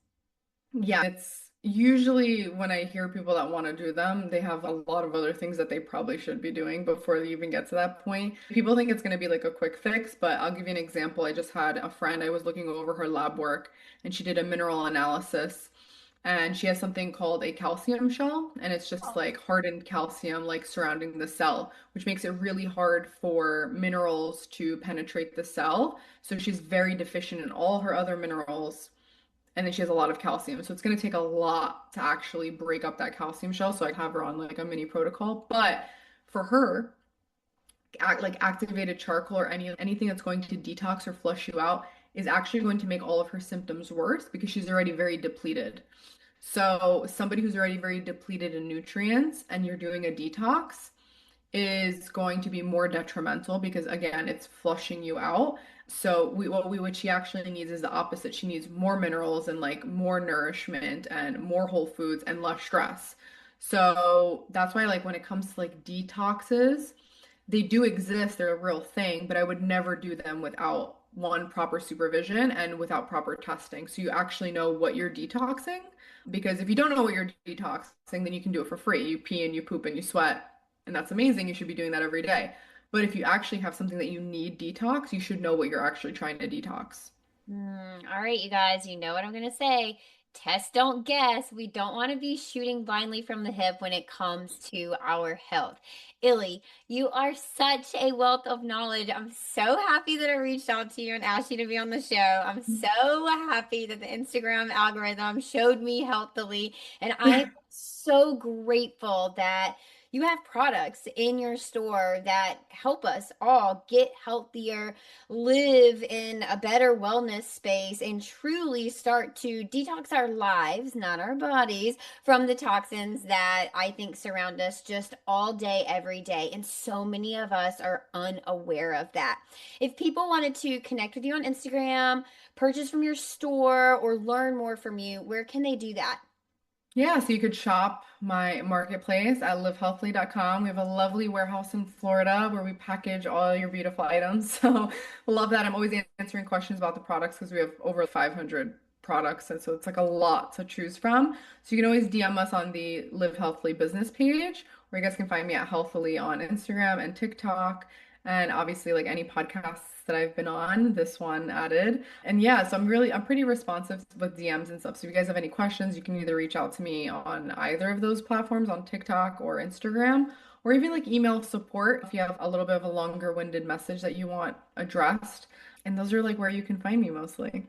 Yeah, it's usually when I hear people that want to do them, they have a lot of other things that they probably should be doing before they even get to that point. People think it's going to be like a quick fix, but I'll give you an example. I just had a friend, I was looking over her lab work and she did a mineral analysis and she has something called a calcium shell and it's just like hardened calcium like surrounding the cell, which makes it really hard for minerals to penetrate the cell. So she's very deficient in all her other minerals and then she has a lot of calcium. So it's going to take a lot to actually break up that calcium shell. So I have her on like a mini protocol. But for her, like activated charcoal or anything that's going to detox or flush you out is actually going to make all of her symptoms worse because she's already very depleted. So, somebody who's already very depleted in nutrients and you're doing a detox is going to be more detrimental because again, it's flushing you out. So what she actually needs is the opposite. She needs more minerals and like more nourishment and more whole foods and less stress. So that's why like when it comes to like detoxes, they do exist, they're a real thing, but I would never do them without one proper supervision and without proper testing. So you actually know what you're detoxing. Because if you don't know what you're detoxing, then you can do it for free. You pee and you poop and you sweat, and that's amazing. You should be doing that every day. But if you actually have something that you need detox, you should know what you're actually trying to detox. All right, you guys, you know what I'm going to say. Test, don't guess. We don't want to be shooting blindly from the hip when it comes to our health. Illie, you are such a wealth of knowledge. I'm so happy that I reached out to you and asked you to be on the show. I'm so happy that the Instagram algorithm showed me HealthIllie, and I'm so grateful that you have products in your store that help us all get healthier, live in a better wellness space, and truly start to detox our lives, not our bodies, from the toxins that I think surround us just all day, every day. And so many of us are unaware of that. If people wanted to connect with you on Instagram, purchase from your store, or learn more from you, where can they do that? Yeah, so you could shop my marketplace at livehealthily.com. We have a lovely warehouse in Florida where we package all your beautiful items. So love that. I'm always answering questions about the products because we have over 500 products. And so it's like a lot to choose from. So you can always DM us on the Live Healthily business page, or you guys can find me at HealthIllie on Instagram and TikTok. And obviously, like any podcasts that I've been on, this one added. And yeah, so I'm pretty responsive with DMs and stuff. So if you guys have any questions, you can either reach out to me on either of those platforms on TikTok or Instagram, or even like email support if you have a little bit of a longer winded message that you want addressed. And those are like where you can find me mostly.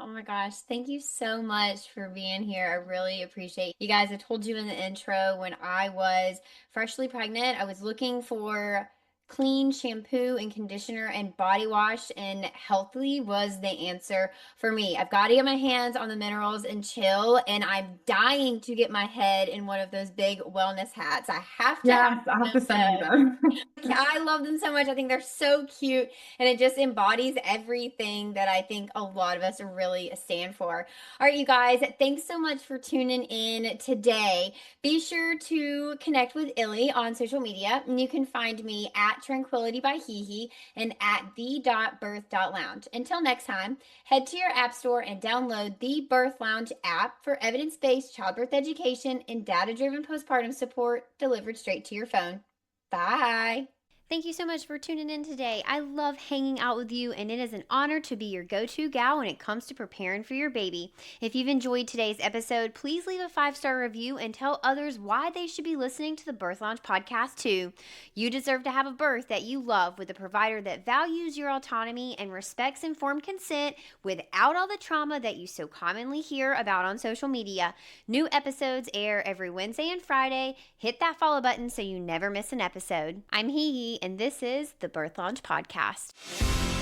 Oh my gosh, thank you so much for being here. I really appreciate you guys. I told you in the intro when I was freshly pregnant, I was looking for clean shampoo and conditioner and body wash, and HealthIllie was the answer for me. I've got to get my hands on the minerals and chill, and I'm dying to get my head in one of those big wellness hats. I have to have Yes, I have one to of send you those. them. I love them so much. I think they're so cute, and it just embodies everything that I think a lot of us really stand for. All right, you guys, thanks so much for tuning in today. Be sure to connect with Illie on social media, and you can find me at Tranquility by Hehe and at the.birth.lounge. Until next time, head to your app store and download the Birth Lounge app for evidence-based childbirth education and data-driven postpartum support delivered straight to your phone. Bye. Thank you so much for tuning in today. I love hanging out with you, and it is an honor to be your go to gal when it comes to preparing for your baby. If you've enjoyed today's episode, please leave a 5-star review and tell others why they should be listening to the Birth Lounge podcast too. You deserve to have a birth that you love with a provider that values your autonomy and respects informed consent without all the trauma that you so commonly hear about on social media. New episodes air every Wednesday and Friday. Hit that follow button so you never miss an episode. I'm Hee, and this is the Birth Lounge Podcast.